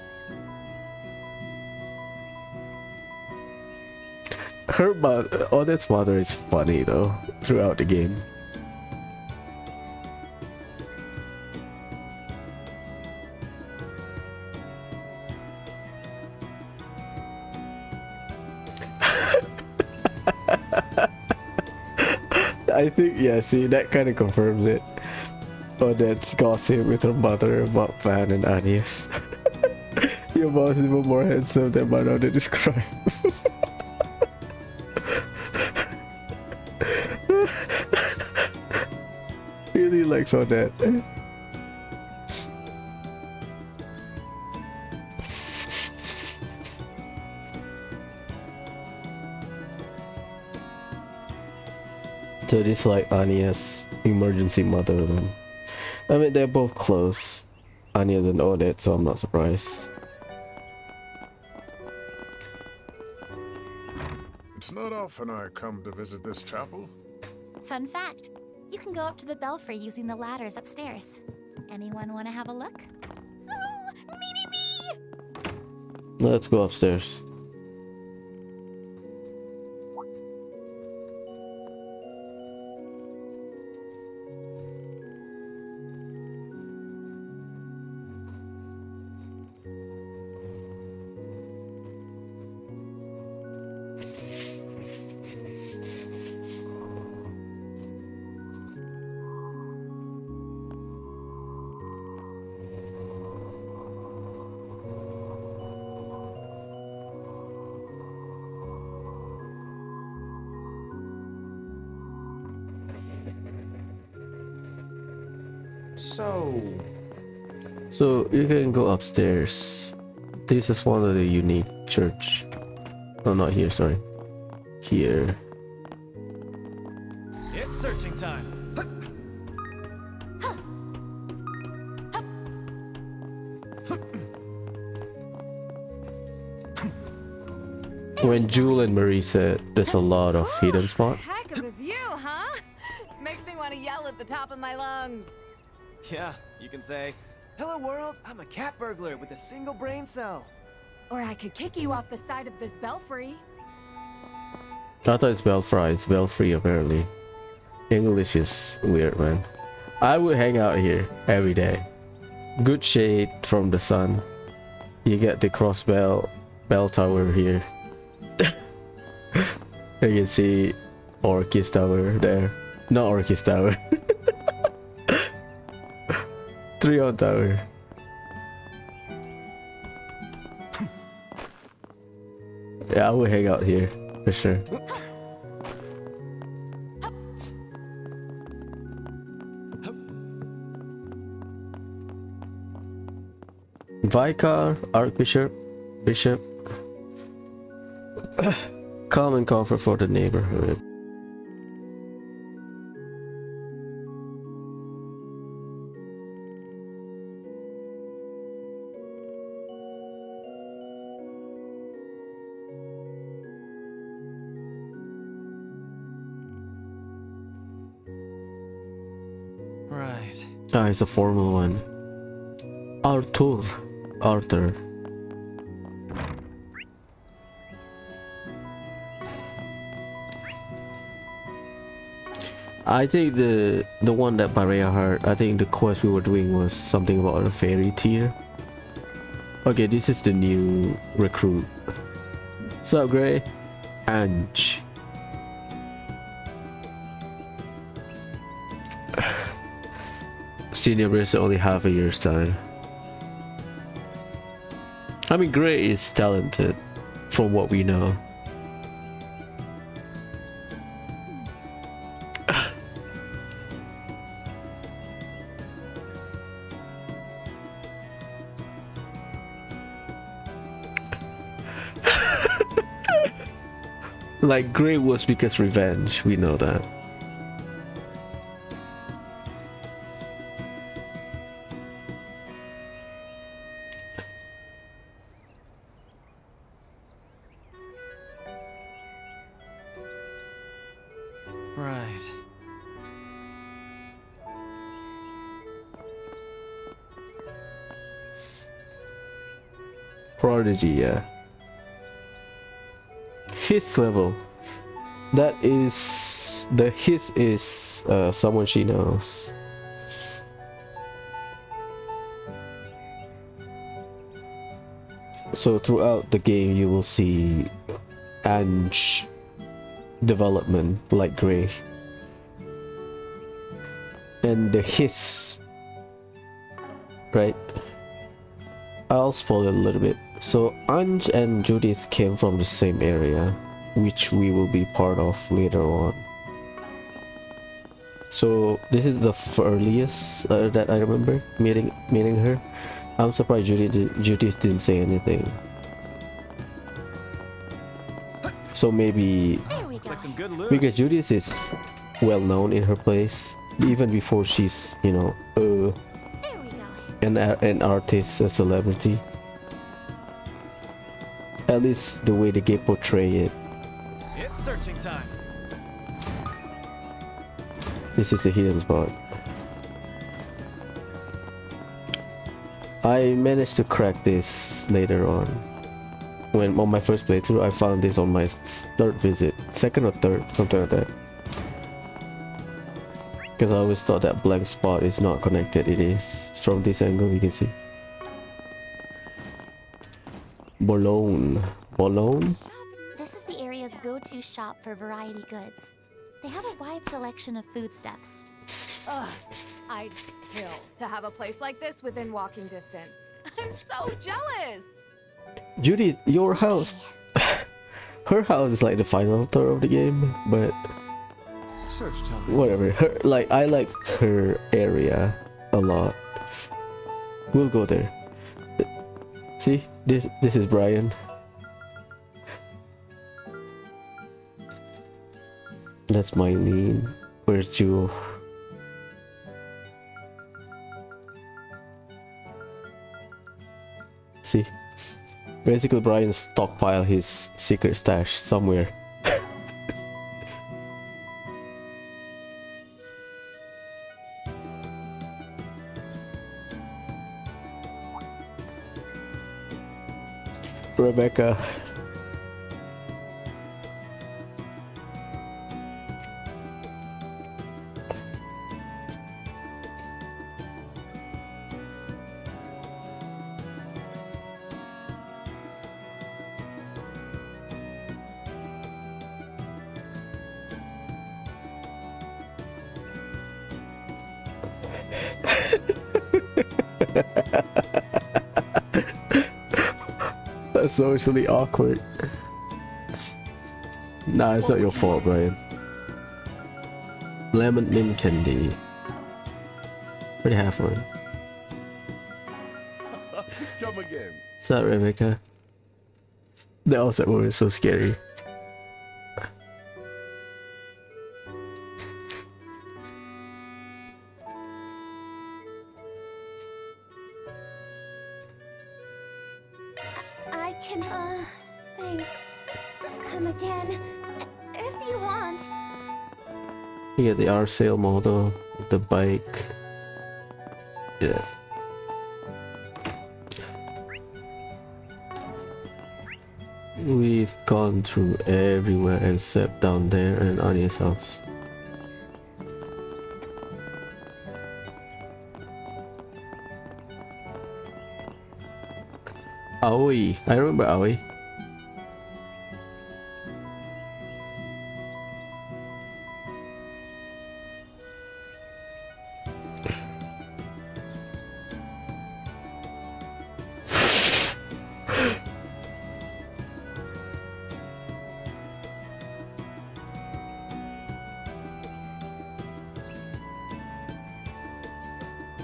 B: Her mother, Odette's mother is funny though, throughout the game. I think, yeah, see, that kind of confirms it. Odette's gossip with her mother about Van and Agnes. Your boss is even more handsome than my daughter described. Really likes Odette. So this like Anya's emergency mother then. I mean they're both close, Anya and Odette, so I'm not surprised.
M: It's not often I come to visit this chapel.
E: Fun fact, you can go up to the belfry using the ladders upstairs. Anyone want to have a look? Oh, me!
B: Let's go upstairs. So you can go upstairs. This is one of the unique church. Oh, not here, sorry. Here.
L: It's searching time.
B: When Jewel and Marie said there's a lot of hidden spots.
K: Heck of a view, huh? Makes me want to yell at the top of my lungs.
L: Yeah, you can say, "Hello world, I'm a cat burglar with a single brain cell."
K: Or I could kick you off the side of this belfry.
B: I thought it's Belfry, it's Belfry apparently. English is weird, man. I would hang out here every day. Good shade from the sun. You get the cross bell tower here. You can see Orchis Tower there. Not Orchis Tower. Trion Tower. Yeah, I would hang out here for sure. Vicar, Archbishop, Bishop. Common comfort for the neighborhood.
L: Right.
B: Ah, it's a formal one. Arthur. I think the one that Barea heard, I think the quest we were doing was something about a fairy tier. Okay, this is the new recruit. What's up, Gray? Ange. Senior is only half a year's time. I mean, Gray is talented from what we know. Like, Gray was because revenge, we know that.
L: Right.
B: Prodigy, yeah. His level. That is... The his is someone she knows. So throughout the game you will see Ange development like Gray. And the his, right? I'll spoil it a little bit. So Ange and Judith came from the same area, which we will be part of later on. So this is the earliest that I remember meeting her. I'm surprised Judith didn't say anything. So maybe
L: Looks like some good loot.
B: because Judith is well known in her place, even before she's, you know, an artist, a celebrity. At least the way the game portray it.
L: It's searching time.
B: This is a hidden spot. I managed to crack this later on. When on my first playthrough, I found this on my third visit, second or third, something like that. Because I always thought that blank spot is not connected. It is. From this angle, you can see. Boulogne. Boulogne?
E: This is the area's go-to shop for variety goods. They have a wide selection of foodstuffs.
K: Ugh, I'd kill to have a place like this within walking distance. I'm so jealous!
B: Judith, your house. Her house is like the final third of the game, but
D: Search time.
B: whatever. Her, like, I like her area a lot. We'll go there. See, this is Brian. That's my lean. Where's Jewel? See, basically Brian stockpile his secret stash somewhere. Rebecca. That's socially awkward. Nah, it's not your fault, Brian. Lemon mint candy. Pretty have one.
M: Come again.
B: What's up, Rebecca? The outside world is so scary.
E: I can, thanks. Come again. If you want.
B: You get the R sale model, the bike. Yeah. We've gone through everywhere except down there and Anya's house. Aoi. I remember Aoi.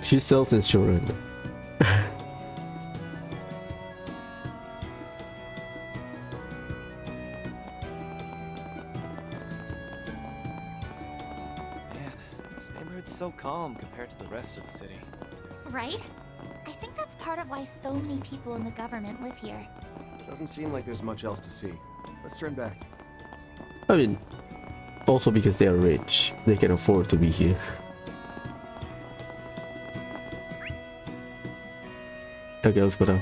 B: She sells insurance.
L: This neighborhood's so calm compared to the rest of the city.
E: Right? I think that's part of why so many people in the government live here.
D: Doesn't seem like there's much else to see. Let's turn back.
B: I mean, also because they are rich, they can afford to be here. Okay, let's go down.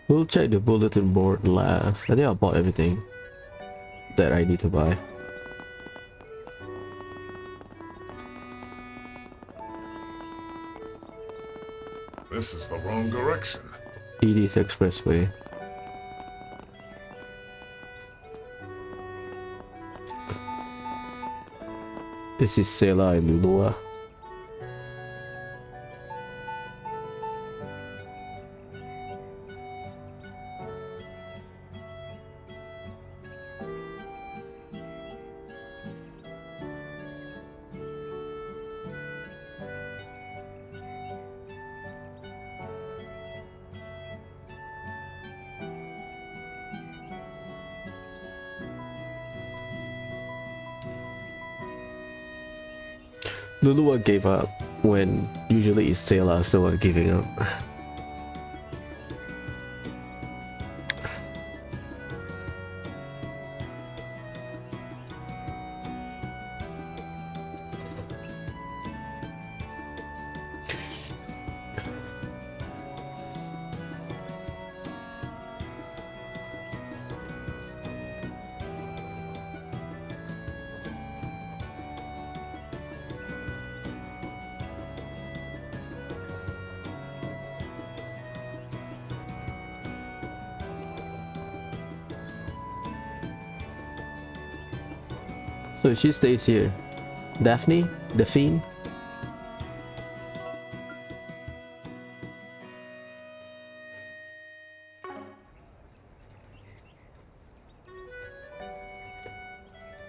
B: We'll check the bulletin board last. I think I bought everything that I need to buy.
M: This is the wrong direction.
B: Edith Expressway. This is Sela and Lulua. Lulua gave up when usually it's Sela the one giving up. So she stays here. Daphne? The Fiend?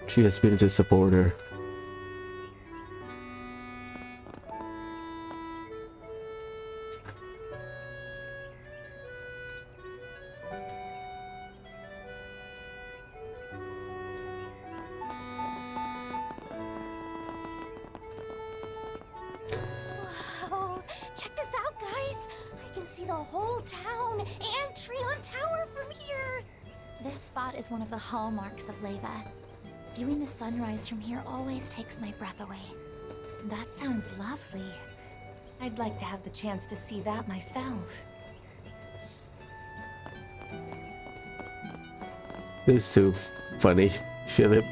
B: She has been to support her.
E: can see the whole town and Treon Tower from here. This spot is one of the hallmarks of Leva. Viewing the sunrise from here always takes my breath away.
H: That sounds lovely. I'd like to have the chance to see that myself.
B: This is too funny, Philip.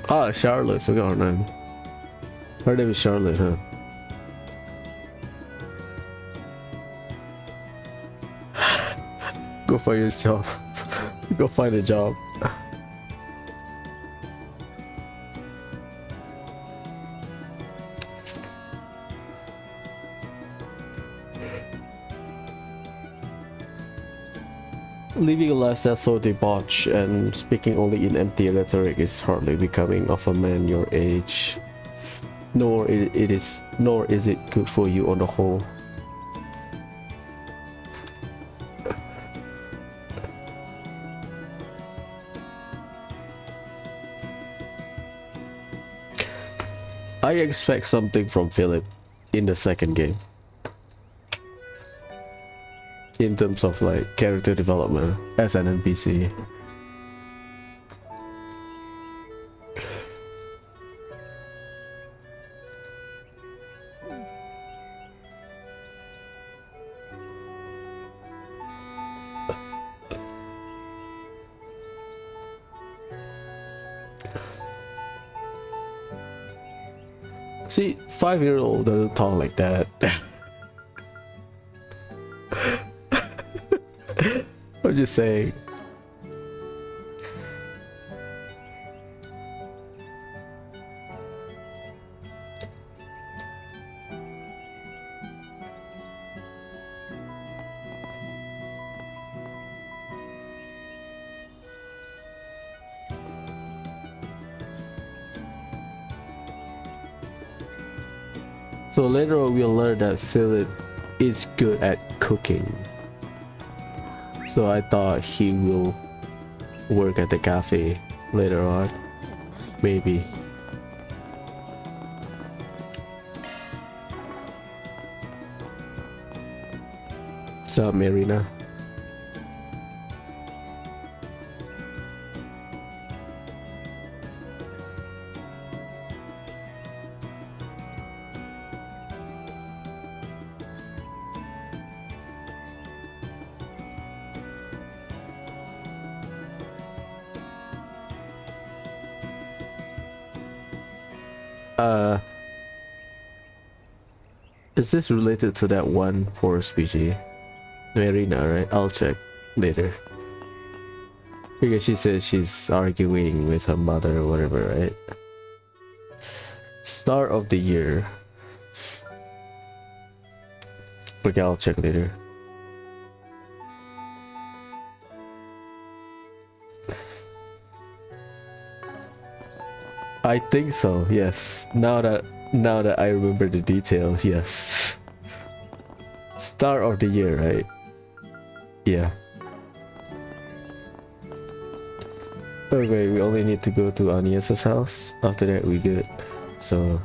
B: Ah, Charlotte, forgot her name. Her name is Charlotte, huh? Go find your job. Go find a job. Living a lifestyle so debauched and speaking only in empty rhetoric is hardly becoming of a man your age. Nor is it good for you on the whole. I expect something from Philip in the second game. In terms of like character development as an NPC. See, 5-year-old doesn't talk like that. I'm just saying. So later on we'll learn that Philip is good at cooking. So I thought he will work at the cafe later on. Maybe. What's up, Marina? Is this related to that one forest species? Marina, right? I'll check later. Because she says she's arguing with her mother or whatever, right? Start of the year. Okay, I'll check later. I think so, yes. Now that I remember the details, yes. Start of the year, right? Yeah. Okay, we only need to go to Agnes's house. After that, we good. So,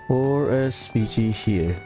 B: 4SPG here.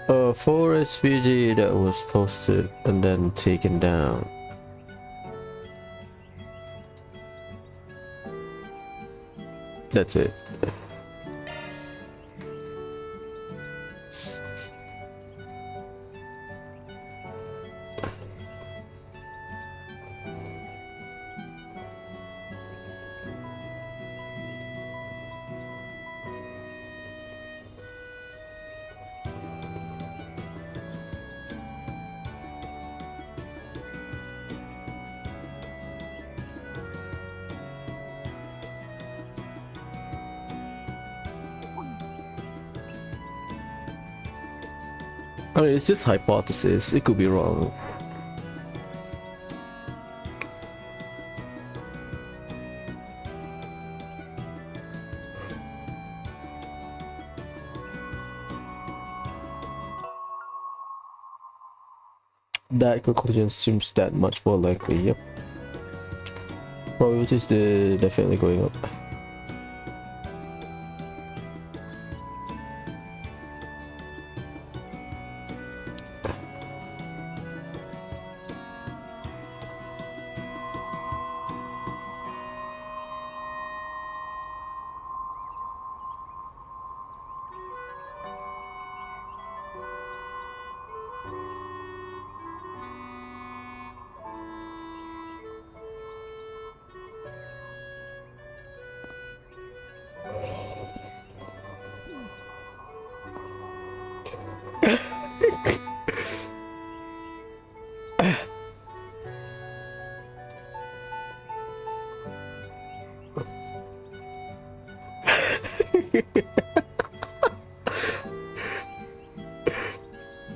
B: A forest Fiji that was posted and then taken down. That's it. I mean, it's just hypothesis. It could be wrong. That conclusion seems that much more likely. Yep. Probability is definitely going up.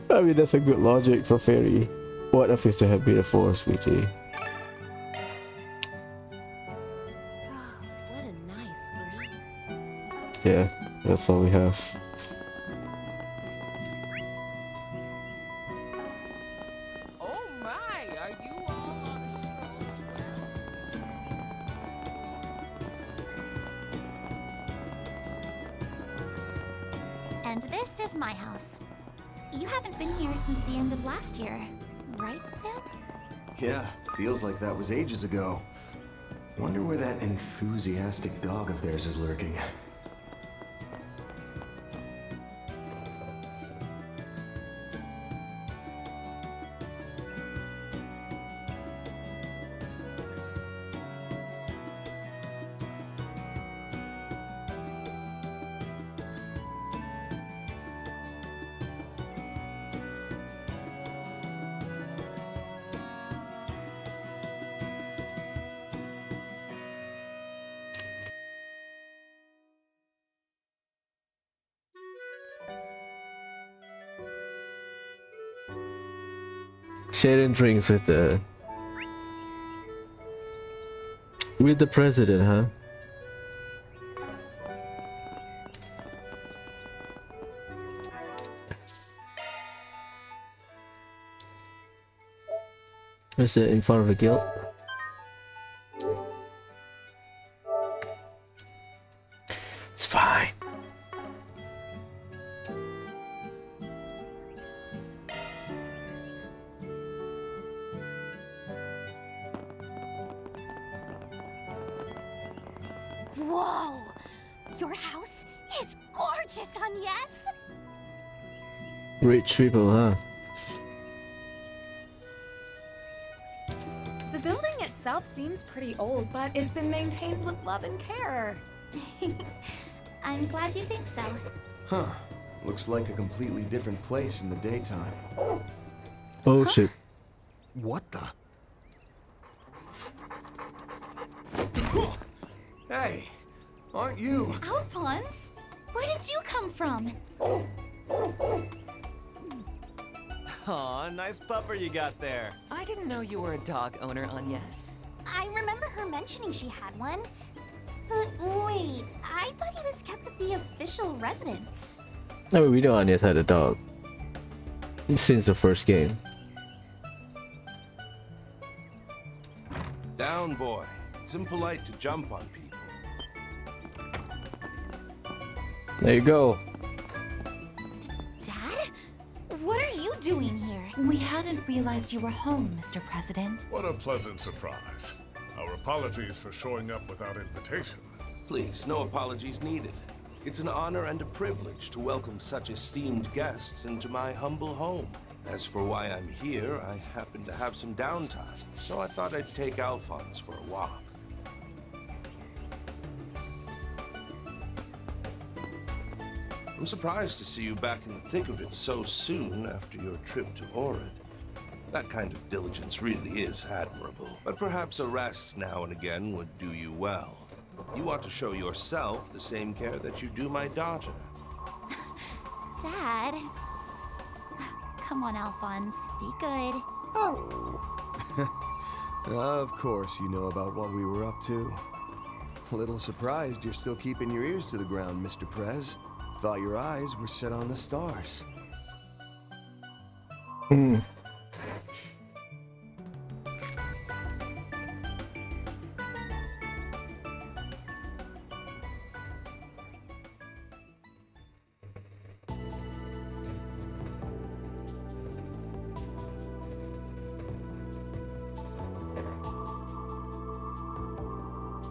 B: I mean, that's a good logic for fairy. What appears to have been a forest, sweetie?
A: What a nice breeze.
B: Yeah, that's all we have.
J: Oh my, are you all on a stroll as well?
E: And this is my house. You haven't been here since the end of last year, right, then?
D: Yeah, feels like that was ages ago. Wonder where that enthusiastic dog of theirs is lurking.
B: Sharing drinks with the president, huh? Is it in front of the guild? It's fine.
E: Whoa! Your house is gorgeous, Agnes!
B: Rich people, huh?
K: The building itself seems pretty old, but it's been maintained with love and care.
E: I'm glad you think so.
D: Huh. Looks like a completely different place in the daytime.
B: Oh shit.
D: What the? Hey, aren't you?
E: Alphonse? Where did you come from?
L: Aw, nice pupper you got there.
I: I didn't know you were a dog owner, Agnes.
E: I remember her mentioning she had one. But wait, I thought he was kept at the official residence.
B: I mean, we know Agnes had a dog since the first game.
M: Down, boy. It's impolite to jump on people.
B: There you go.
E: Dad?
G: doing here?
H: We hadn't realized you were home, Mr. President.
M: What a pleasant surprise. Our apologies for showing up without invitation.
N: Please, no apologies needed. It's an honor and a privilege to welcome such esteemed guests into my humble home. As for why I'm here, I happen to have some downtime, so I thought I'd take Alphonse for a walk. I'm surprised to see you back in the thick of it so soon after your trip to Orid. That kind of diligence really is admirable, but perhaps a rest now and again would do you well. You ought to show yourself the same care that you do my daughter.
E: Dad. Come on, Alphonse. Be good.
L: Of course you know about what we were up to. A little surprised you're still keeping your ears to the ground, Mr. Prez. Thought your eyes were set on the stars.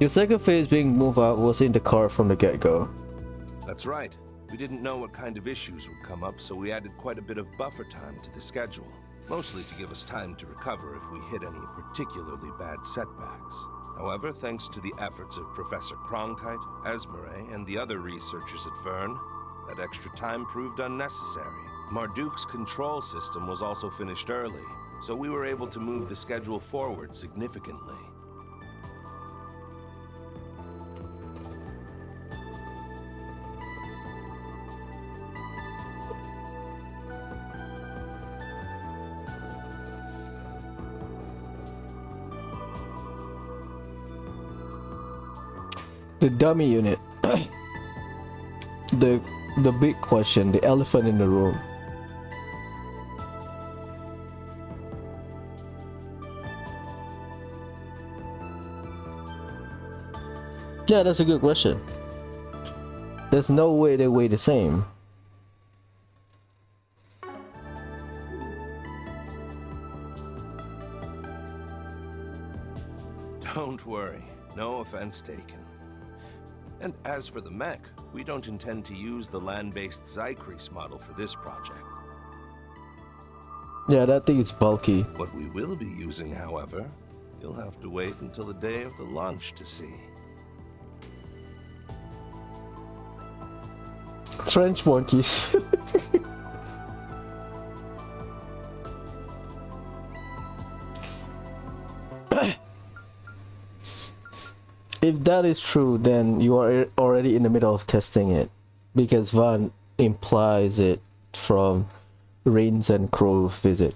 B: Your second phase being moved out was in the car from the get-go.
N: That's right. We didn't know what kind of issues would come up, so we added quite a bit of buffer time to the schedule. Mostly to give us time to recover if we hit any particularly bad setbacks. However, thanks to the efforts of Professor Cronkite, Esmeralda, and the other researchers at Verne, that extra time proved unnecessary. Marduk's control system was also finished early, so we were able to move the schedule forward significantly.
B: The dummy unit. the big question, the elephant in the room. Yeah, that's a good question. There's no way they weigh the same.
N: Don't worry, no offense taken. And as for the mech, we don't intend to use the land-based Zycrease model for this project.
B: Yeah, that thing is bulky.
N: What we will be using, however, you'll have to wait until the day of the launch to see.
B: Trench monkeys. If that is true, then you are already in the middle of testing it, because Van implies it from Rains and Crow's visit.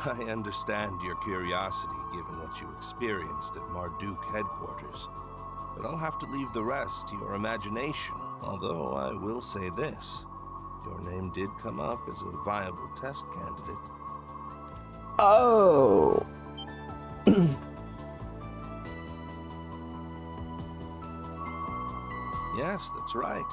N: I understand your curiosity given what you experienced at Marduk headquarters, but I'll have to leave the rest to your imagination. Although I will say this, your name did come up as a viable test candidate.
B: Oh.
N: Yes, that's right.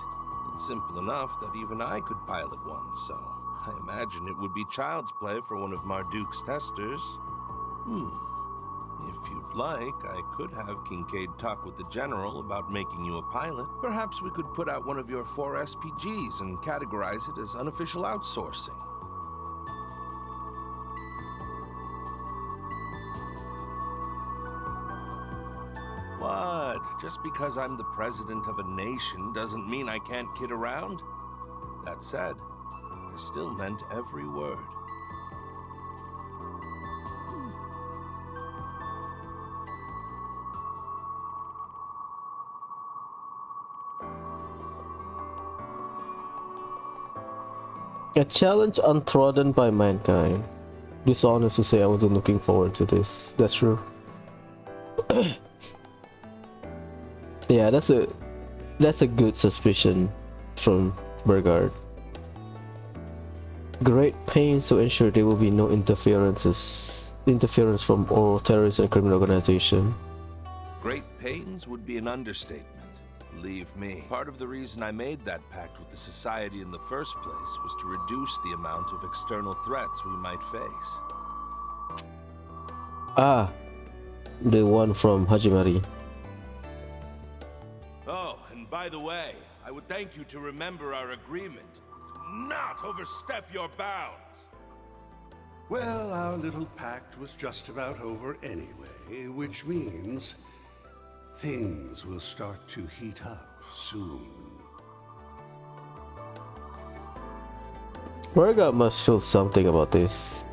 N: It's simple enough that even I could pilot one, so I imagine it would be child's play for one of Marduk's testers. If you'd like, I could have Kincaid talk with the General about making you a pilot. Perhaps we could put out one of your 4 SPGs and categorize it as unofficial outsourcing. What? Just because I'm the president of a nation doesn't mean I can't kid around? That said, I still meant every word.
B: A challenge untrodden by mankind. Dishonest to say, I wasn't looking forward to this. That's true. Yeah, that's a good suspicion from Burgard. Great pains to ensure there will be no interference from all terrorist and criminal organization.
N: Great pains would be an understatement. Believe me, part of the reason I made that pact with the Society in the first place was to reduce the amount of external threats we might face.
B: Ah, the one from Hajimari.
N: Oh, and by the way, I would thank you to remember our agreement. Do not overstep your bounds.
O: Well, our little pact was just about over anyway, which means things will start to heat up soon.
B: Burgard must feel something about this.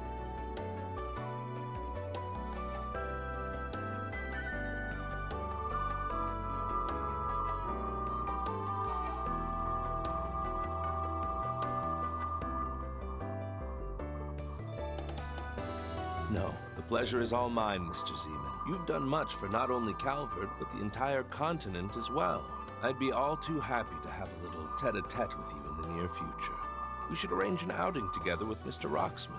N: No, the pleasure is all mine, Mr. Zeman. You've done much for not only Calvert, but the entire continent as well. I'd be all too happy to have a little tete-a-tete with you in the near future. We should arrange an outing together with Mr. Rocksmith.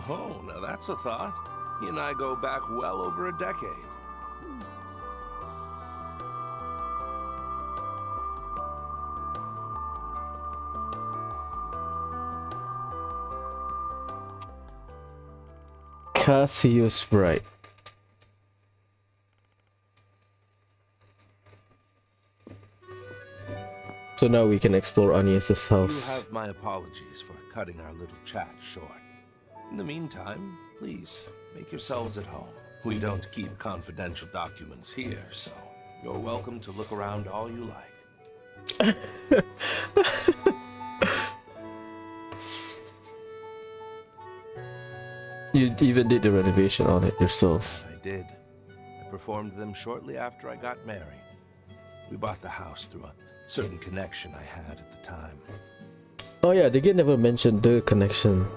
N: Oh, now that's a thought. He and I go back well over a decade.
B: Cassius Bright. So now we can explore Agnes's house.
N: You have my apologies for cutting our little chat short. In the meantime, please, make yourselves at home. We don't keep confidential documents here, so you're welcome to look around all you like.
B: You even did the renovation on it yourself.
N: I did. I performed them shortly after I got married. We bought the house through a certain connection I had at the time.
B: Oh yeah, they never mentioned the connection.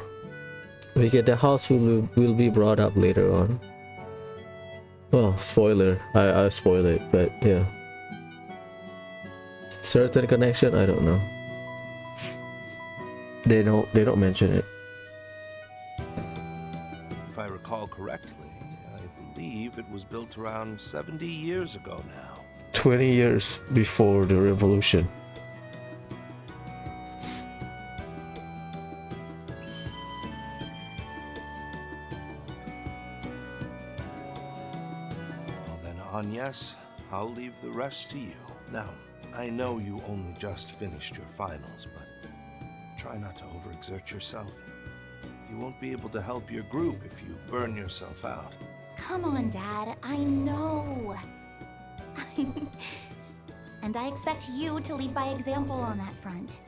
B: Because the house will be brought up later on. Well, spoiler. I spoil it, but yeah. Certain connection, I don't know. They don't mention it.
N: If I recall correctly, I believe it was built around 70 years ago now.
B: 20 years before the revolution.
N: Well then, Agnes, I'll leave the rest to you. Now, I know you only just finished your finals, but try not to overexert yourself. You won't be able to help your group if you burn yourself out.
A: Come on, Dad. I know. And I expect you to lead by example on that front.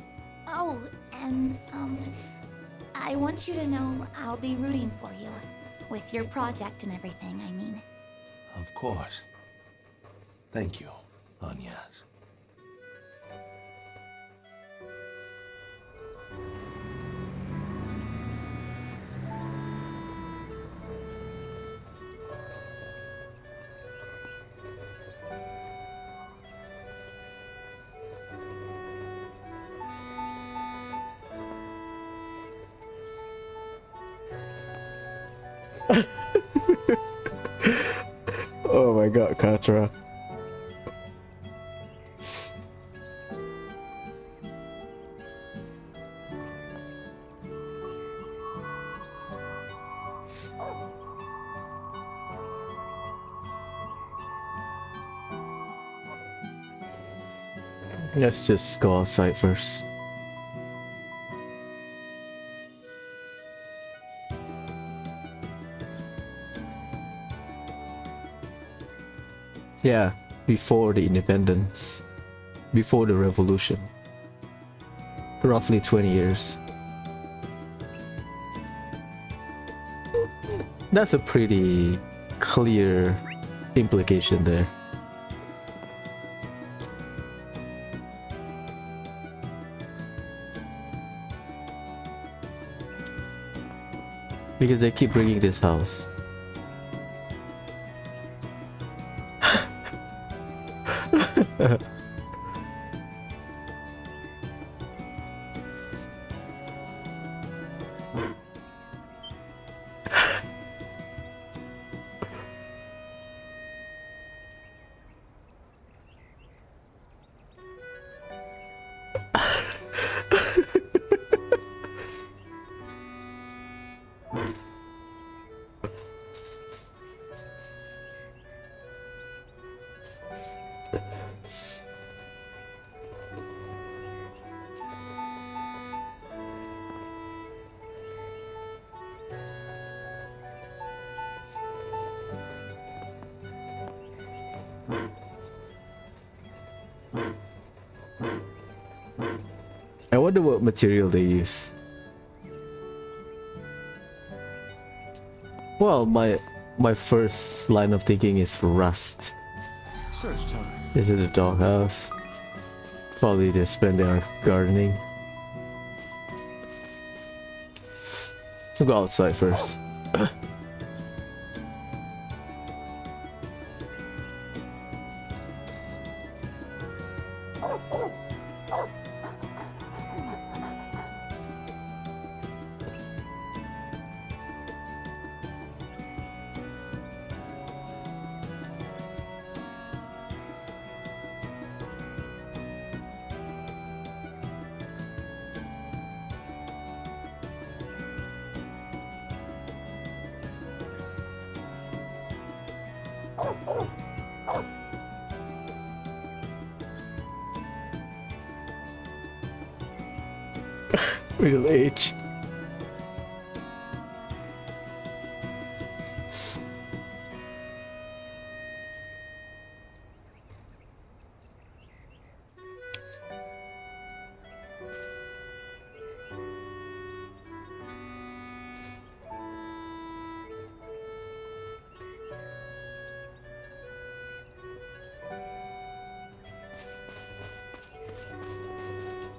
A: Oh, and, I want you to know I'll be rooting for you. With your project and everything, I mean.
N: Of course. Thank you, Agnes.
B: Oh my god, Katra. Let's just go outside first. Yeah, before the independence, before the revolution. Roughly 20 years. That's a pretty clear implication there. Because they keep bringing this house. I wonder what material they use. Well, my first line of thinking is rust.
L: Search time.
B: Is it a doghouse? Probably they spend their gardening. I'll go outside first. Real age.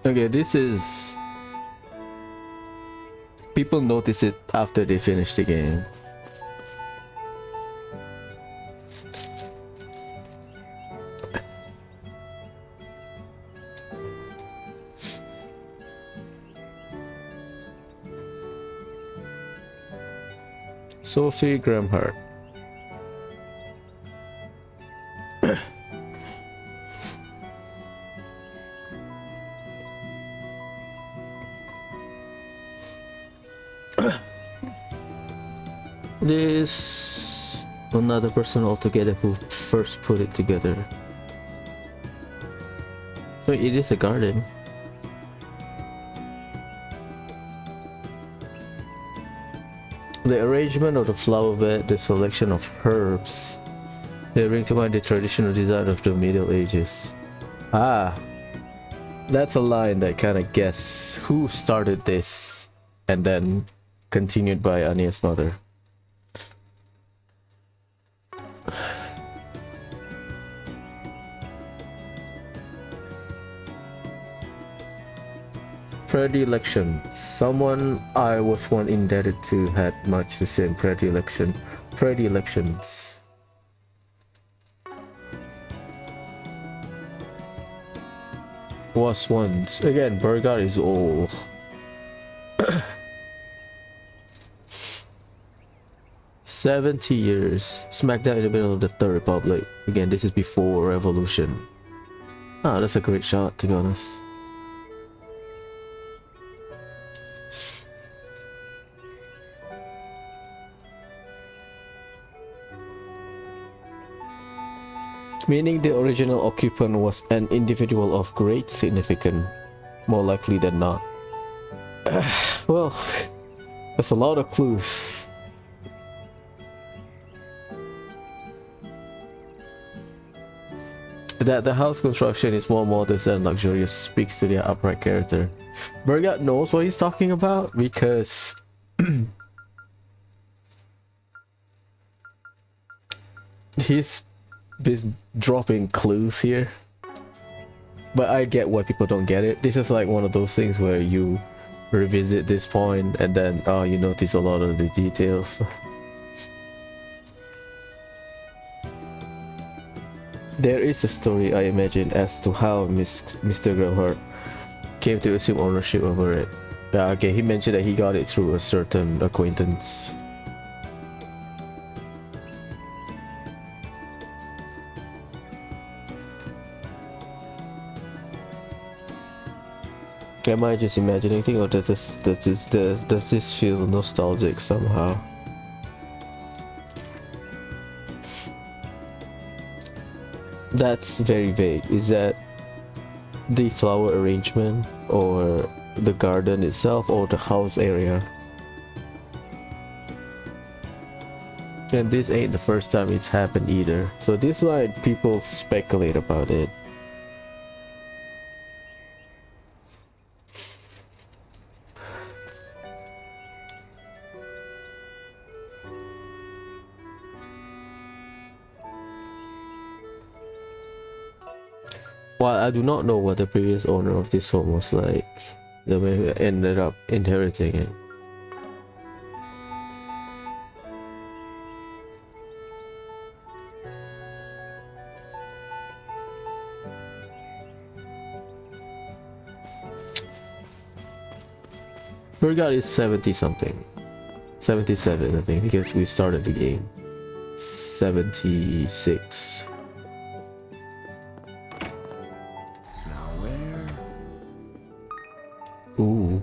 B: Okay, this is... People notice it after they finish the game. Sophie Gramheart. This another person altogether who first put it together. So it is a garden. The arrangement of the flower bed, the selection of herbs, they bring to mind the traditional design of the Middle Ages. Ah, that's a line that kind of guess who started this, and then continued by Anya's mother. Predilection. Someone I was once indebted to had much the same predilections. Was once. Again, Burgard is old. $70 years. Smack dab in the middle of the Third Republic. Again, this is before Revolution. Ah, that's a great shot, to be honest. Meaning the original occupant was an individual of great significance, more likely than not. Well, that's a lot of clues. That the house construction is more modest and luxurious speaks to their upright character. Burgat knows what he's talking about because he's been dropping clues here, but I get why people don't get it. This is like one of those things where you revisit this point and then you notice a lot of the details. There is a story, I imagine, as to how Mr. Gramheart came to assume ownership over it. Okay, he mentioned that he got it through a certain acquaintance. Am I just imagining things, or does this feel nostalgic somehow? That's very vague. Is that the flower arrangement, or the garden itself, or the house area? And this ain't the first time it's happened either. So this line, people speculate about it. While I do not know what the previous owner of this home was like, the way we ended up inheriting it. Forgot is 70 something. 77 I think, because we started the game 76.
L: Now where?
B: Ooh.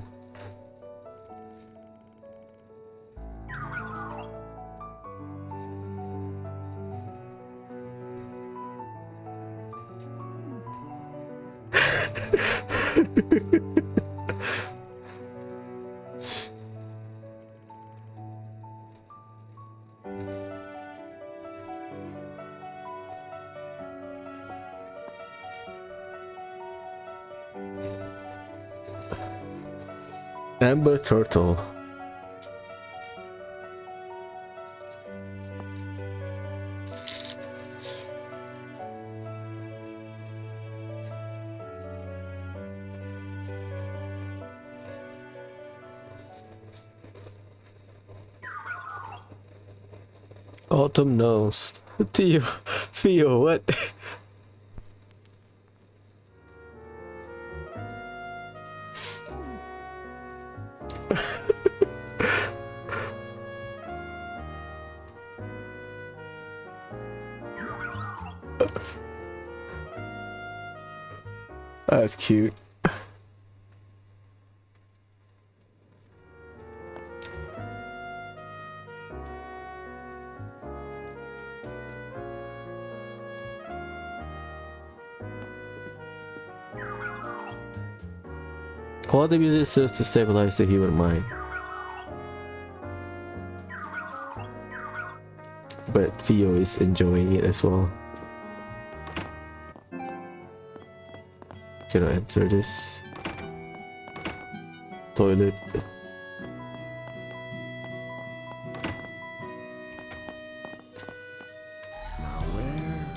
B: Amber turtle. Autumn knows. Theo, what? That's cute. Quality music serves to stabilize the human mind. But Theo is enjoying it as well. Can I enter this? Toilet.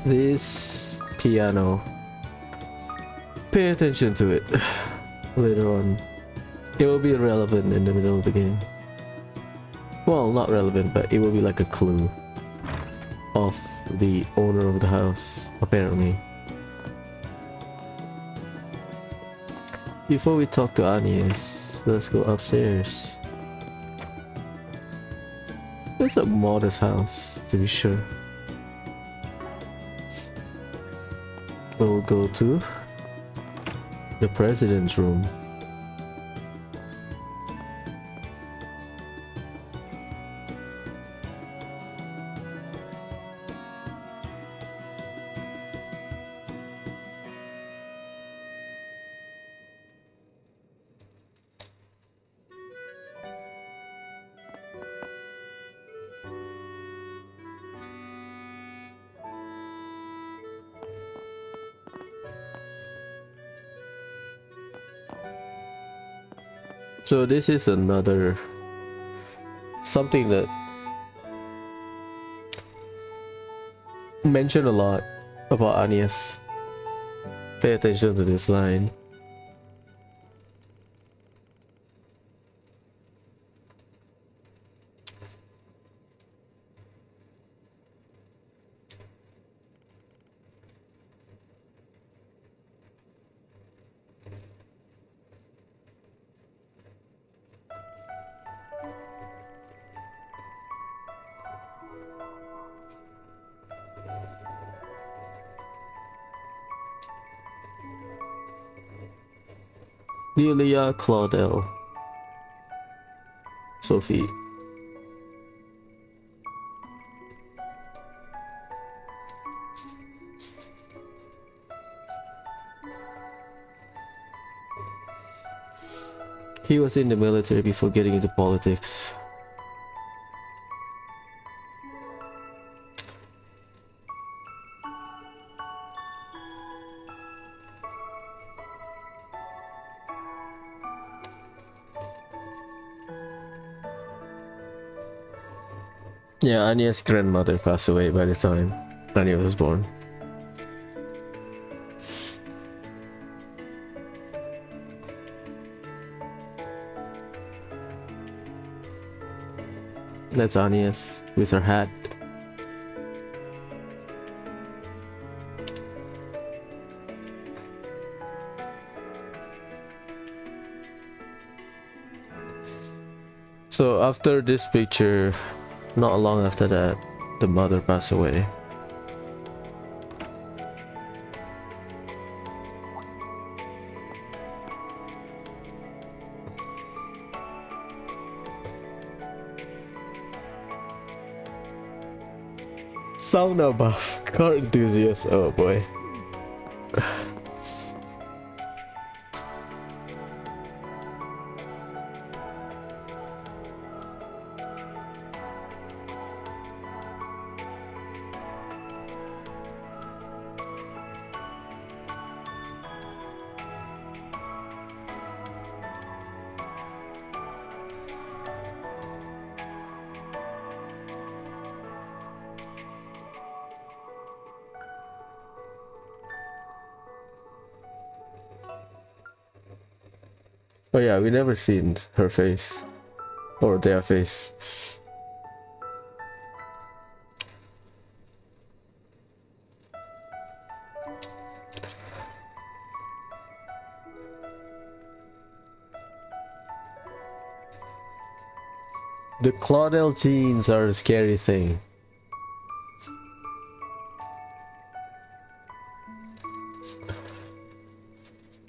B: This piano. Pay attention to it later on. It will be relevant in the middle of the game. Well, not relevant, but it will be like a clue of the owner of the house, apparently. Before we talk to Agnes, let's go upstairs. It's a modest house, to be sure. We'll go to the president's room. So this is another something that mentioned a lot about Agnes. Pay attention to this line. Delia Claudel. Sophie. He was in the military before getting into politics. Yeah, Anya's grandmother passed away by the time Anya was born. That's Agnes with her hat. So after this picture, not long after that, the mother passed away. Sauna buff, car enthusiast, oh boy. Oh yeah, we never seen her face or their face. The Claudel genes are a scary thing.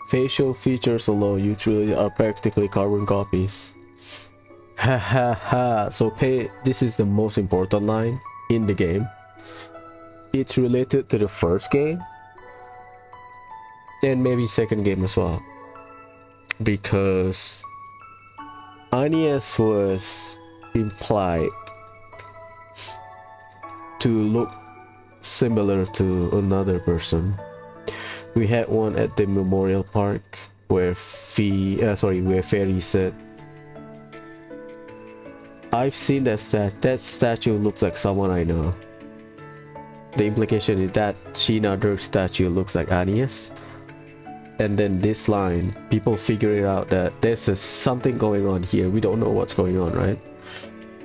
B: Facial features alone usually are practically carbon copies. Ha ha ha. So this is the most important line in the game. It's related to the first game and maybe second game as well, because Agnes was implied to look similar to another person. We had one at the memorial park where Fairy said, "I've seen that statue looks like someone I know." The implication is that Shinader statue looks like Agnes. And then this line, people figure it out that there's something going on here. We don't know what's going on, right?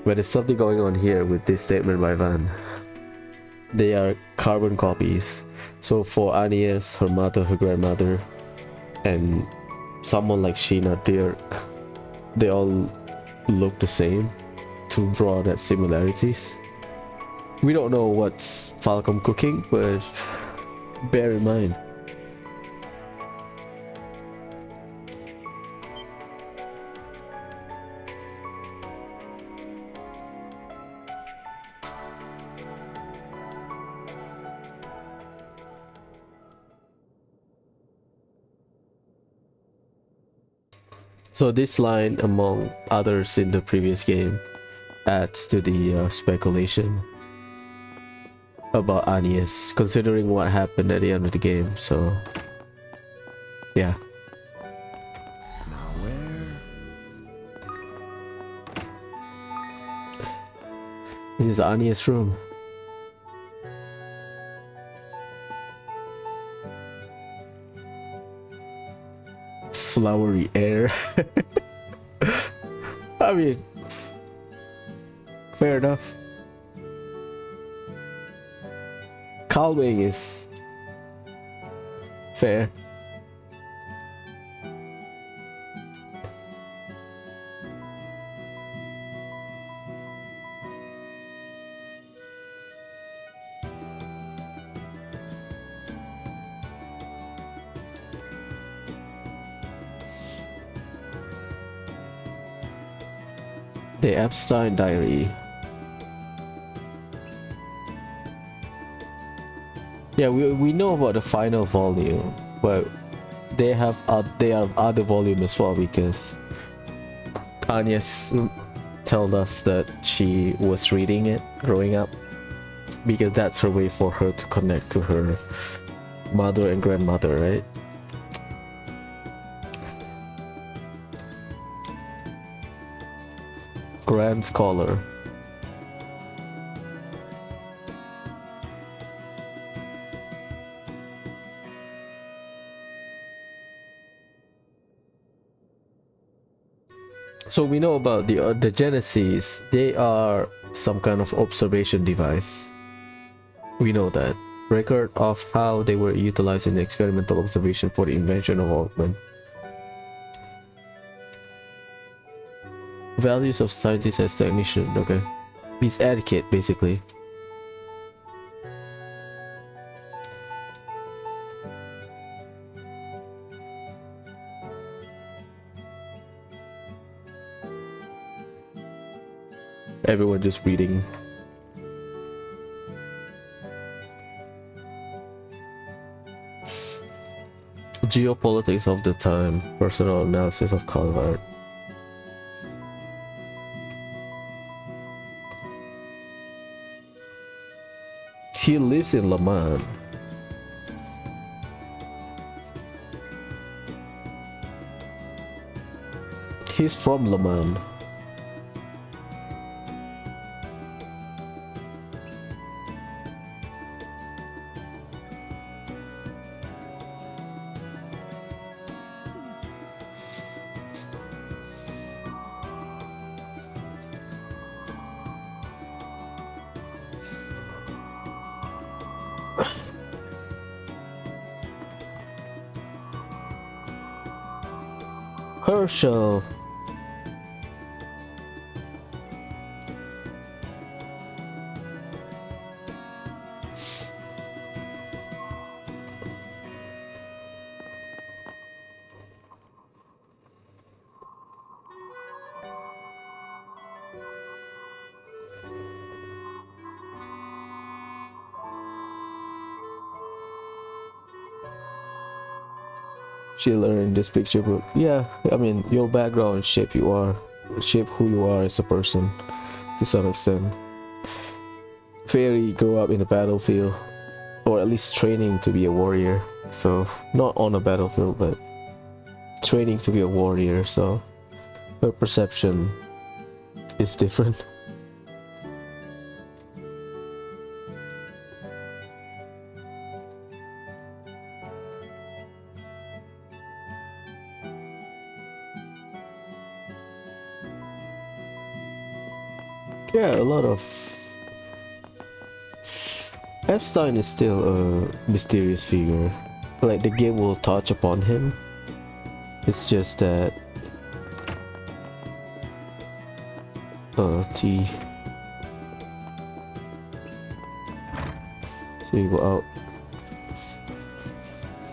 B: But there's something going on here with this statement by Van. They are carbon copies. So for Agnes, her mother, her grandmother, and someone like Sheena Dirk, they all look the same to draw that similarities. We don't know what's Falcom cooking, but bear in mind. So this line, among others in the previous game, adds to the speculation about Agnes, considering what happened at the end of the game. So yeah.
L: Now where?
B: It is Agnes' room. Flowery air. I mean, fair enough. Calming is fair. The Epstein Diary. Yeah, we know about the final volume, but they have other volume as well, because Agnes told us that she was reading it growing up, because that's her way for her to connect to her mother and grandmother, right? Grand Scholar. So we know about the Genesis. They are some kind of observation device. We know that. Record of how they were utilized in experimental observation for the invention of Walkman. Values of scientists as technician. Okay. It's etiquette, basically. Everyone just reading. Geopolitics of the time. Personal analysis of Calvert. He lives in Le Mans. He's from Le Mans. Herschel. She learned this picture book. Yeah, I mean, your background shape you are, shape who you are as a person, to some extent. Fairy grew up in the battlefield, or at least training to be a warrior. So not on a battlefield, but training to be a warrior. So her perception is different. Yeah, a lot of... Epstein is still a mysterious figure. Like, the game will touch upon him. It's just that... T... So you go out.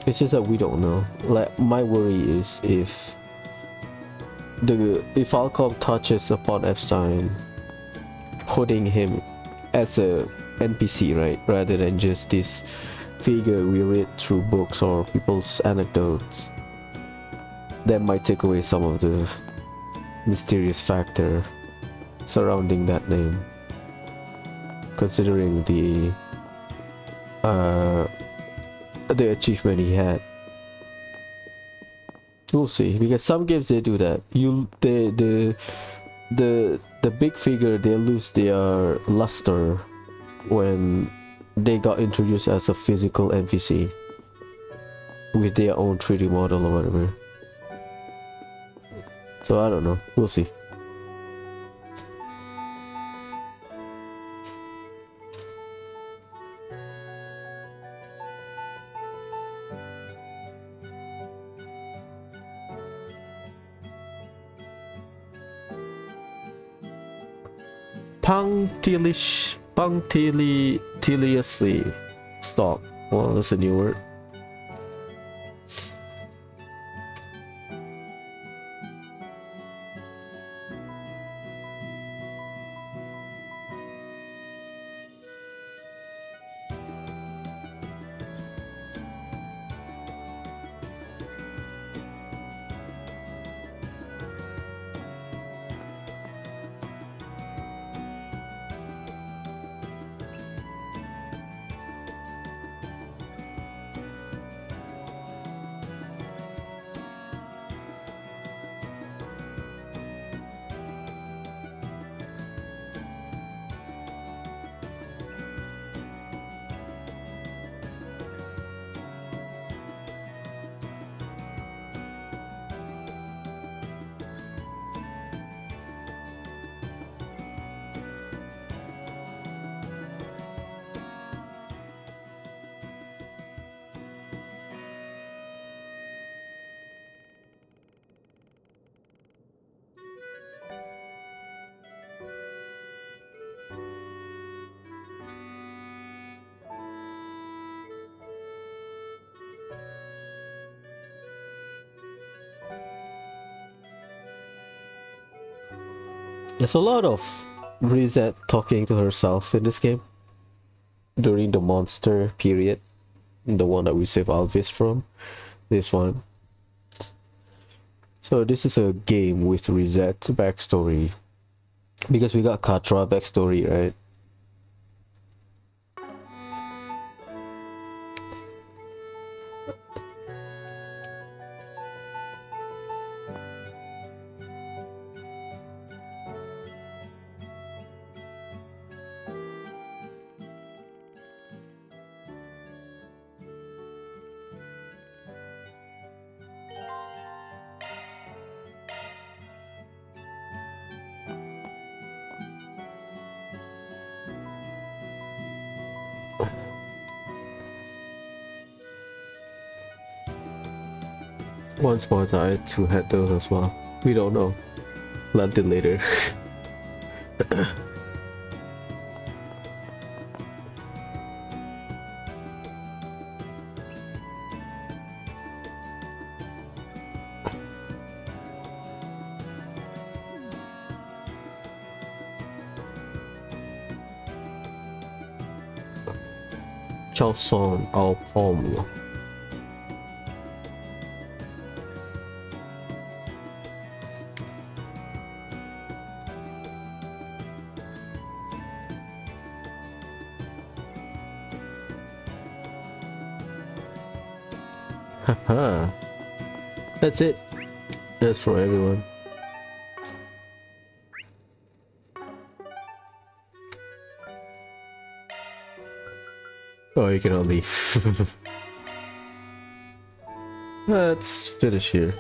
B: It's just that we don't know. Like, my worry is if... If Falcom touches upon Epstein, putting him as a NPC, right, rather than just this figure we read through books or people's anecdotes, that might take away some of the mysterious factor surrounding that name, considering the achievement he had. We'll see, because some games they do that. The big figure, they lose their luster when they got introduced as a physical NPC with their own 3D model or whatever. So I don't know, we'll see. Punctiliously stalk. Well, that's a new word. There's a lot of Reset talking to herself in this game during the monster period, the one that we saved Alvis from. This one. So this is a game with Reset's backstory, because we got Katra backstory, right? Once more I had to had those as well. We don't know. Learned it later. Chanson au pomme. Haha. That's it. That's for everyone. Oh, you cannot leave. Let's finish here.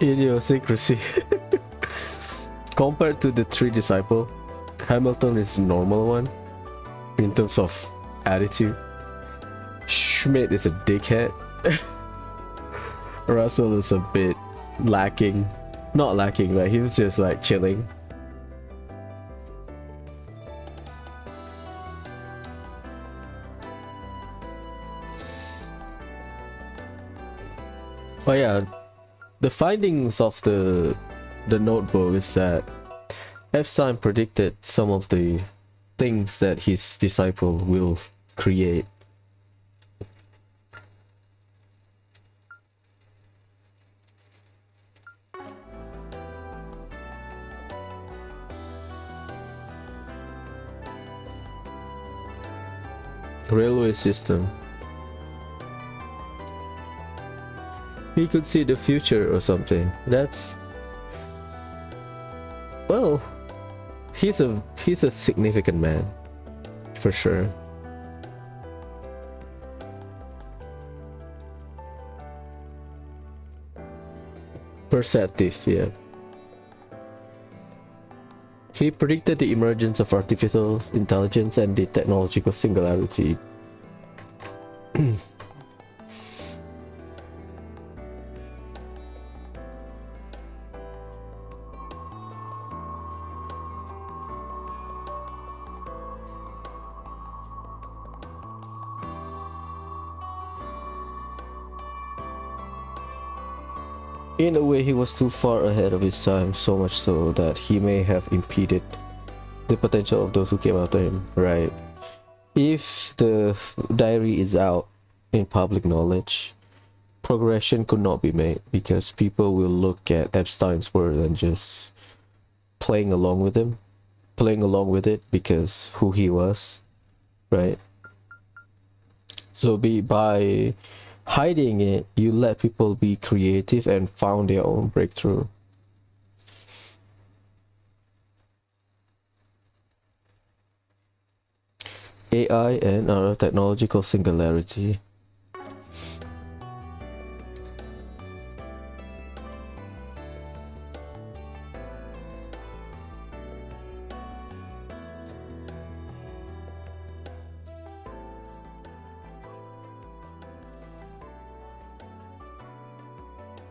B: Idiosyncrasy. Compared to the three disciples, Hamilton is the normal one in terms of attitude. Schmidt is a dickhead. Russell is a bit lacking. Not lacking, but he was just like chilling. Oh yeah, the findings of the notebook is that Epstein predicted some of the things that his disciple will create. Railway system. He could see the future or something. That's, well, he's a significant man for sure. Perceptive, yeah. He predicted the emergence of artificial intelligence and the technological singularity. In a way, he was too far ahead of his time, so much so that he may have impeded the potential of those who came after him, right? If the diary is out in public knowledge, progression could not be made because people will look at Epstein's word and just playing along with him, playing along with it because who he was, right? So by hiding it, you let people be creative and found their own breakthrough. AI and our technological singularity.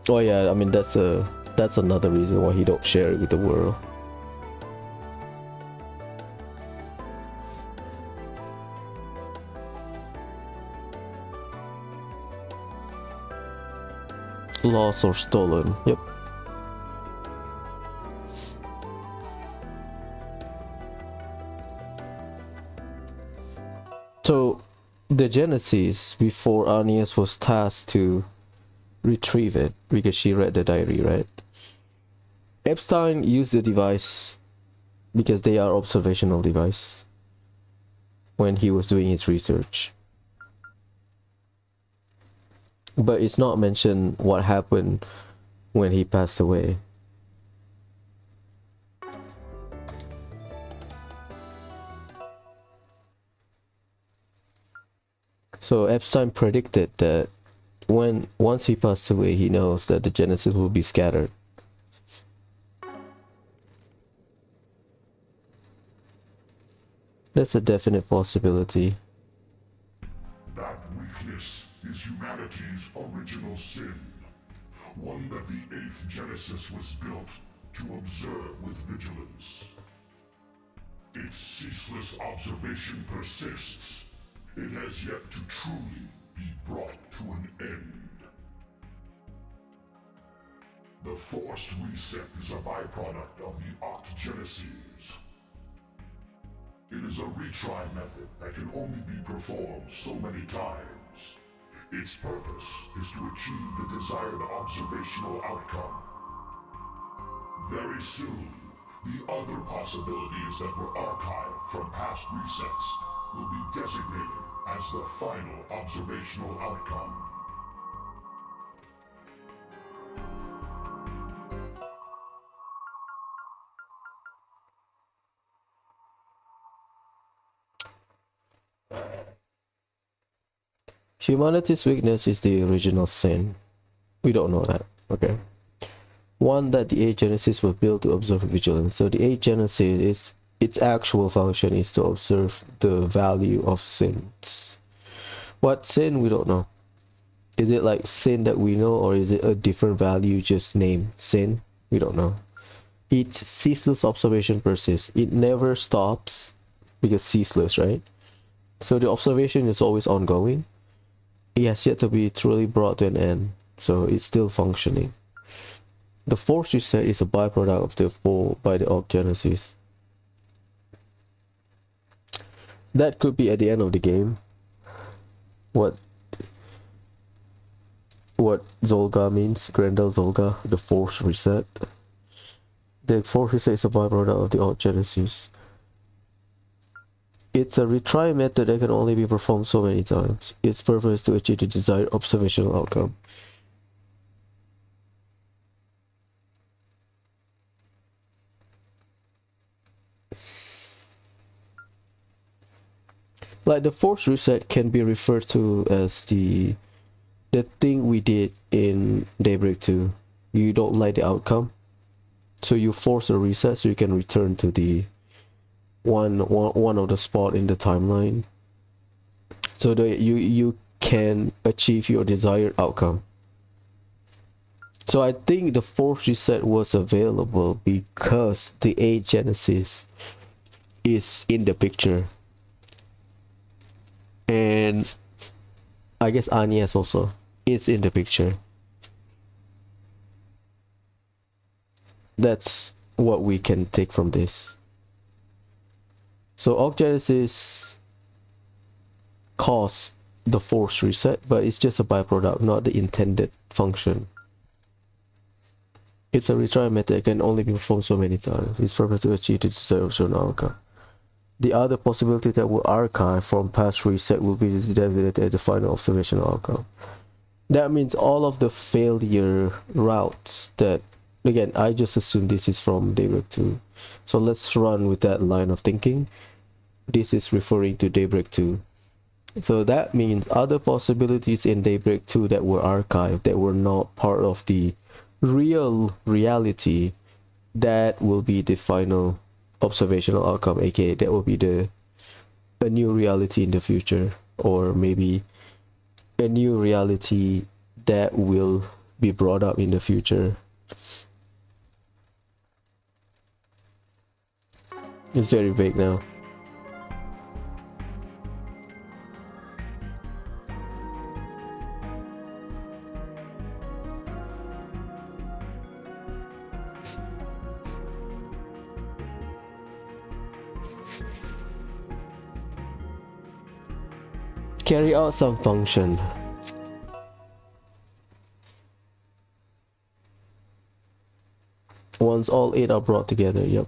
B: Oh yeah, I mean that's another reason why he don't share it with the world. Lost or stolen. Yep. So the Genesis, before Agnes was tasked to retrieve it because she read the diary, right? Epstein used the device because they are observational device when he was doing his research. But it's not mentioned what happened when he passed away. So Epstein predicted that once he passed away, he knows that the Genesis will be scattered. That's a definite possibility.
M: That weakness is humanity's original sin. One that the 8th Genesis was built to observe with vigilance. Its ceaseless observation persists. It has yet to truly be brought to an end. The forced reset is a byproduct of the octogeneses. It is a retry method that can only be performed so many times. Its purpose is to achieve the desired observational outcome. Very soon, the other possibilities that were archived from past resets will be designated as the final observational outcome.
B: Humanity's weakness is the original sin. We don't know that, okay? One that the 8 Genesis was built to observe vigilance. So the 8 Genesis is its actual function is to observe the value of sins. What sin? We don't know. Is it like sin that we know, or is it a different value just named sin? We don't know. Its ceaseless observation persists. It never stops because ceaseless, right? So the observation is always ongoing. It has yet to be truly brought to an end, so it's still functioning. The force reset is a byproduct of the fall by the octogenesis. That could be at the end of the game. What Zolga means, Grendel Zolga, the force reset. The force reset is a byproduct of the octogenesis. It's a retry method that can only be performed so many times. Its purpose is to achieve the desired observational outcome. Like the force reset can be referred to as the thing we did in Daybreak 2. You don't like the outcome, so you force a reset so you can return to the one of the spot in the timeline, so that you can achieve your desired outcome. So I think the force reset was available because the 8 Genesis is in the picture, and I guess Agnes also is in the picture. That's what we can take from this. So Genesis caused the force reset, but it's just a byproduct, not the intended function. It's a retry method that can only be performed so many times. Its purpose to achieve the desired certain outcome. The other possibility that will archive from past reset will be designated as the final observational outcome. That means all of the failure routes that, again, I just assume this is from Daybreak 2. So let's run with that line of thinking. This is referring to Daybreak 2. So that means other possibilities in Daybreak 2 that were archived, that were not part of the real reality, that will be the final observational outcome, aka that will be a new reality in the future, or maybe a new reality that will be brought up in the future. It's very vague now. Carry out some function. Once all 8 are brought together, yep.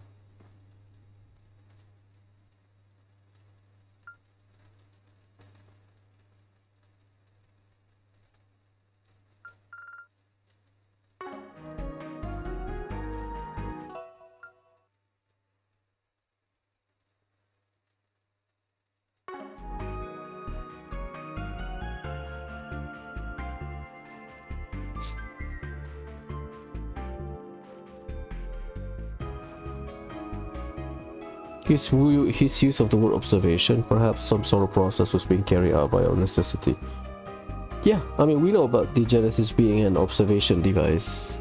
B: His use of the word observation, perhaps some sort of process was being carried out by our necessity. Yeah, I mean, we know about the Genesis being an observation device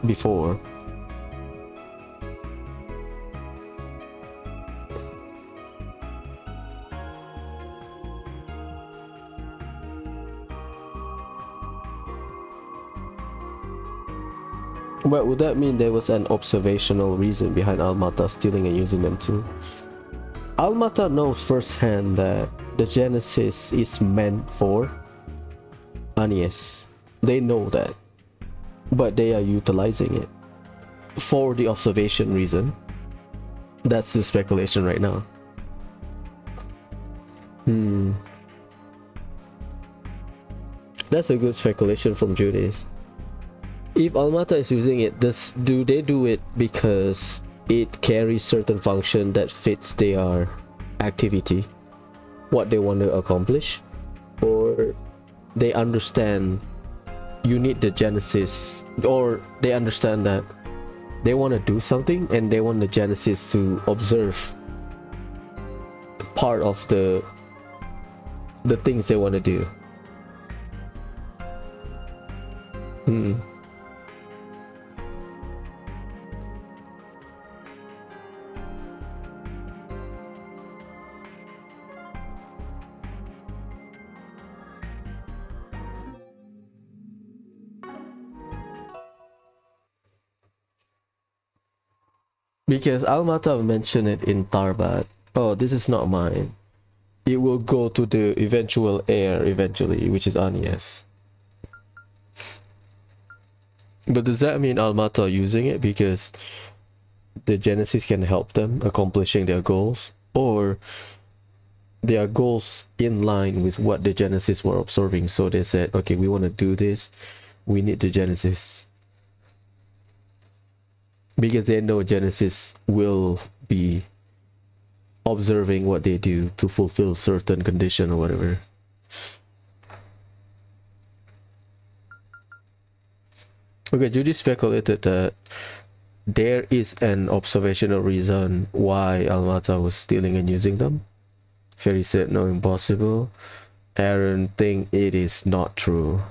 B: before. But would that mean there was an observational reason behind Almata stealing and using them too? Almata knows firsthand that the Genesis is meant for Agnes. They know that. But they are utilizing it for the observation reason. That's the speculation right now. That's a good speculation from Judas. If Almata is using it, do they do it because it carries certain function that fits their activity, what they want to accomplish, or they understand you need the Genesis, or they understand that they want to do something and they want the Genesis to observe part of the things they want to do. Because Almata mentioned it in Tarbat. Oh, this is not mine. It will go to the eventual heir eventually, which is Agnes. But does that mean Almata using it because the Genesis can help them accomplishing their goals? Or their goals in line with what the Genesis were observing, so they said, okay, we want to do this, we need the Genesis. Because they know Genesis will be observing what they do to fulfill certain condition or whatever. Okay, Judy speculated that there is an observational reason why Almata was stealing and using them. Fairy said no, impossible. Aaron think it is not true.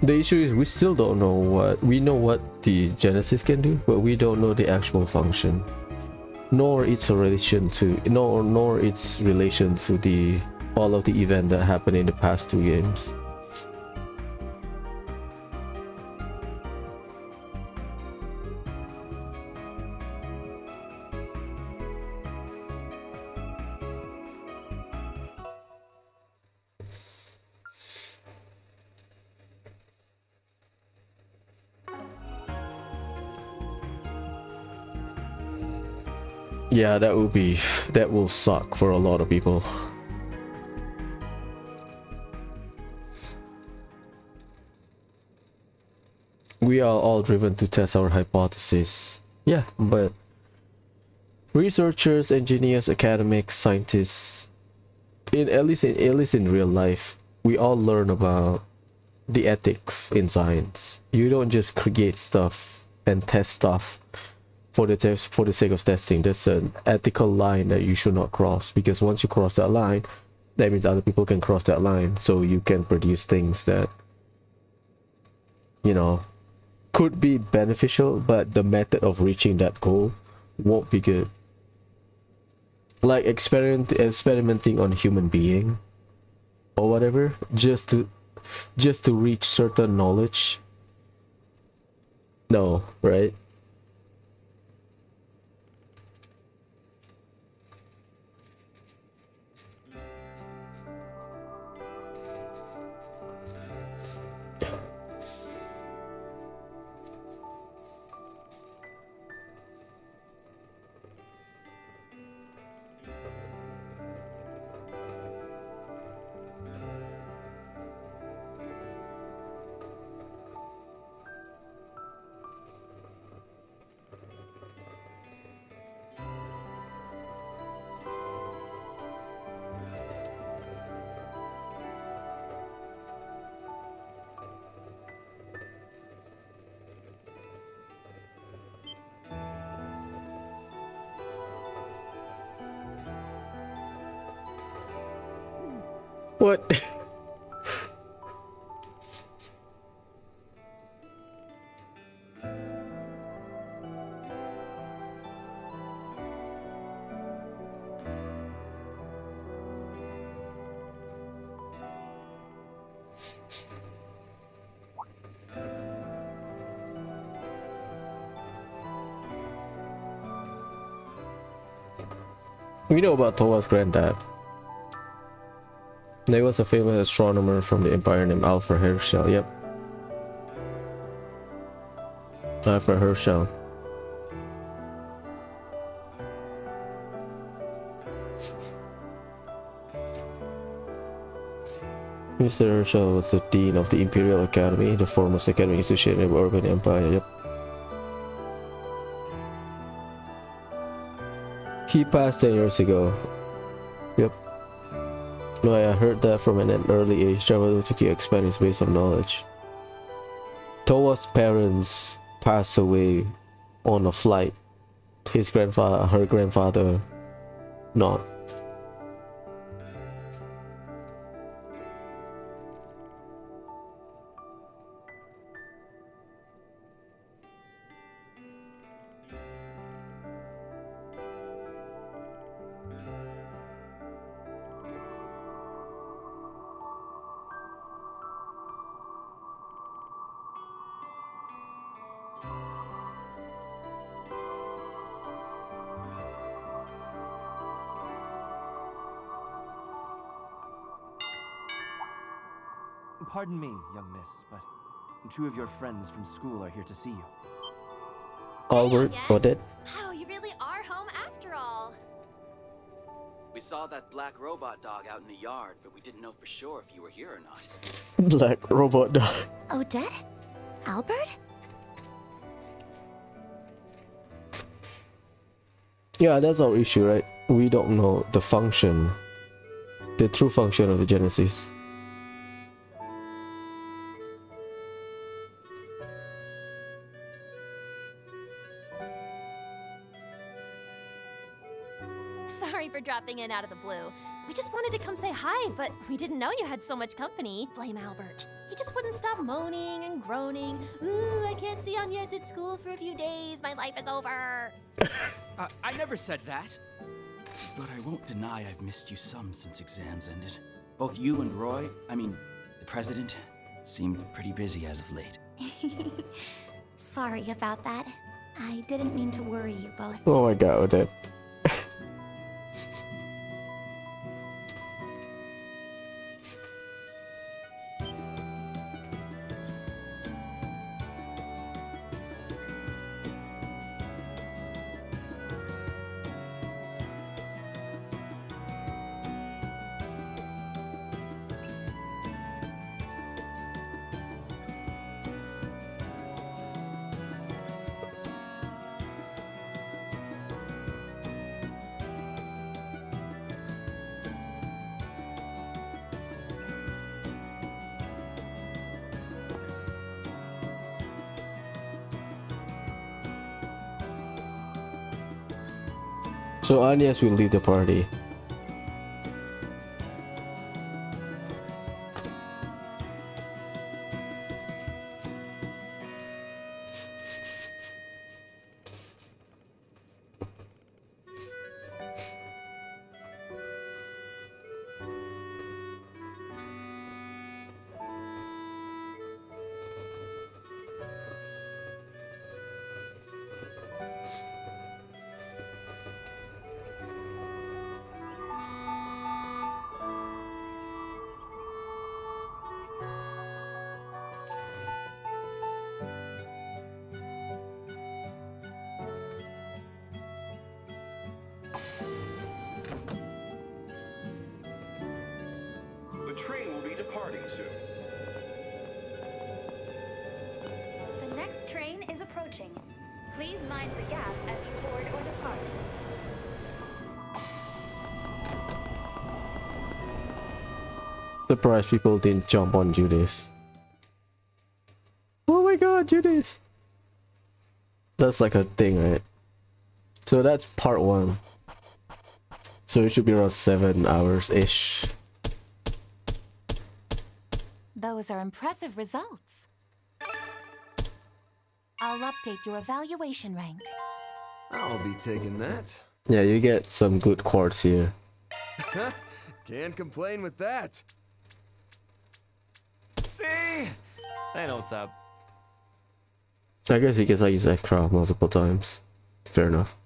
B: The issue is we still don't know we know what the Genesis can do, but we don't know the actual function, nor its relation to the all of the event that happened in the past 2 games. Yeah, that will suck for a lot of people. We are all driven to test our hypothesis. Yeah, but researchers, engineers, academics, scientists, at least in real life, we all learn about the ethics in science. You don't just create stuff and test stuff for the sake of testing. There's an ethical line that you should not cross, because once you cross that line, that means other people can cross that line, so you can produce things that, you know, could be beneficial, but the method of reaching that goal won't be good. Like experimenting on a human being or whatever, just to reach certain knowledge. No, right? What? We know about Towa's granddad. There was a famous astronomer from the Empire named Alfred Herschel. Yep. Alfred Herschel. Mr. Herschel was the Dean of the Imperial Academy, the foremost academic institution in the Urban Empire. Yep. He passed 10 years ago. Yep. No, I heard that from an early age. Travel to keep expand his base of knowledge. Towa's parents passed away on a flight. Her grandfather, not.
P: Pardon me, young miss, but 2 of your friends from school are here to see you.
B: Albert, Odette.
Q: Wow, you really are home after all.
R: We saw that black robot dog out in the yard, but we didn't know for sure if you were here or not.
B: Black robot dog.
E: Odette? Albert?
B: Yeah, that's our issue, right? We don't know the function, the true function of the Genesis.
Q: Sorry for dropping in out of the blue. We just wanted to come say hi, but we didn't know you had so much company. Blame Albert. He just wouldn't stop moaning and groaning. Ooh, I can't see Agnes at school for a few days. My life is over.
S: I never said that. But I won't deny I've missed you some since exams ended. Both you and Roy, the president, seemed pretty busy as of late.
E: Sorry about that. I didn't mean to worry you both.
B: Oh my god, Odette. So Agnes will leave the party.
T: The train will be departing soon.
U: The next train is approaching. Please mind the gap as you board or depart.
B: Surprised people didn't jump on Judas. Oh my god, Judas! That's like a thing, right? So that's part 1. So it should be around 7 hours-ish.
H: Those are impressive results. I'll update your evaluation rank.
L: I'll be taking that.
B: Yeah, you get some good quartz here.
L: Can't complain with that.
C: See? I know what's up.
B: I guess you can use extra multiple times. Fair enough.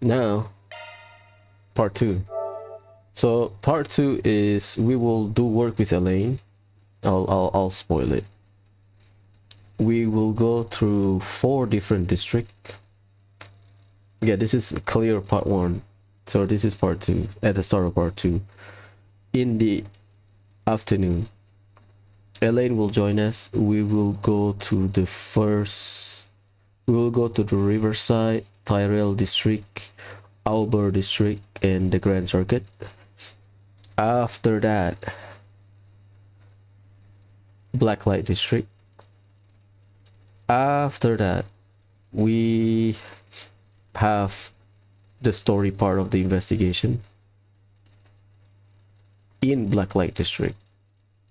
B: Now, part 2. So part 2 is we will do work with Elaine. I'll spoil it. We will go through 4 different districts. Yeah, this is clear part 1. So this is part 2 at the start of part 2. In the afternoon, Elaine will join us. We will go to the Riverside, Tyrell District, Albert District, and the Grand Circuit. After that, Blacklight District. After that, we have the story part of the investigation in Blacklight District.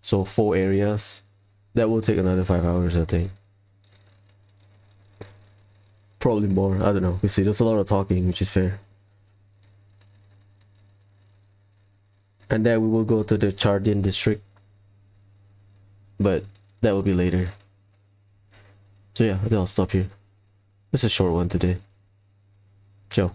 B: So 4 areas. That will take another 5 hours, I think. Probably more. I don't know. You see, there's a lot of talking, which is fair. And then we will go to the Chardian District. But that will be later. So yeah, I think I'll stop here. It's a short one today. Ciao.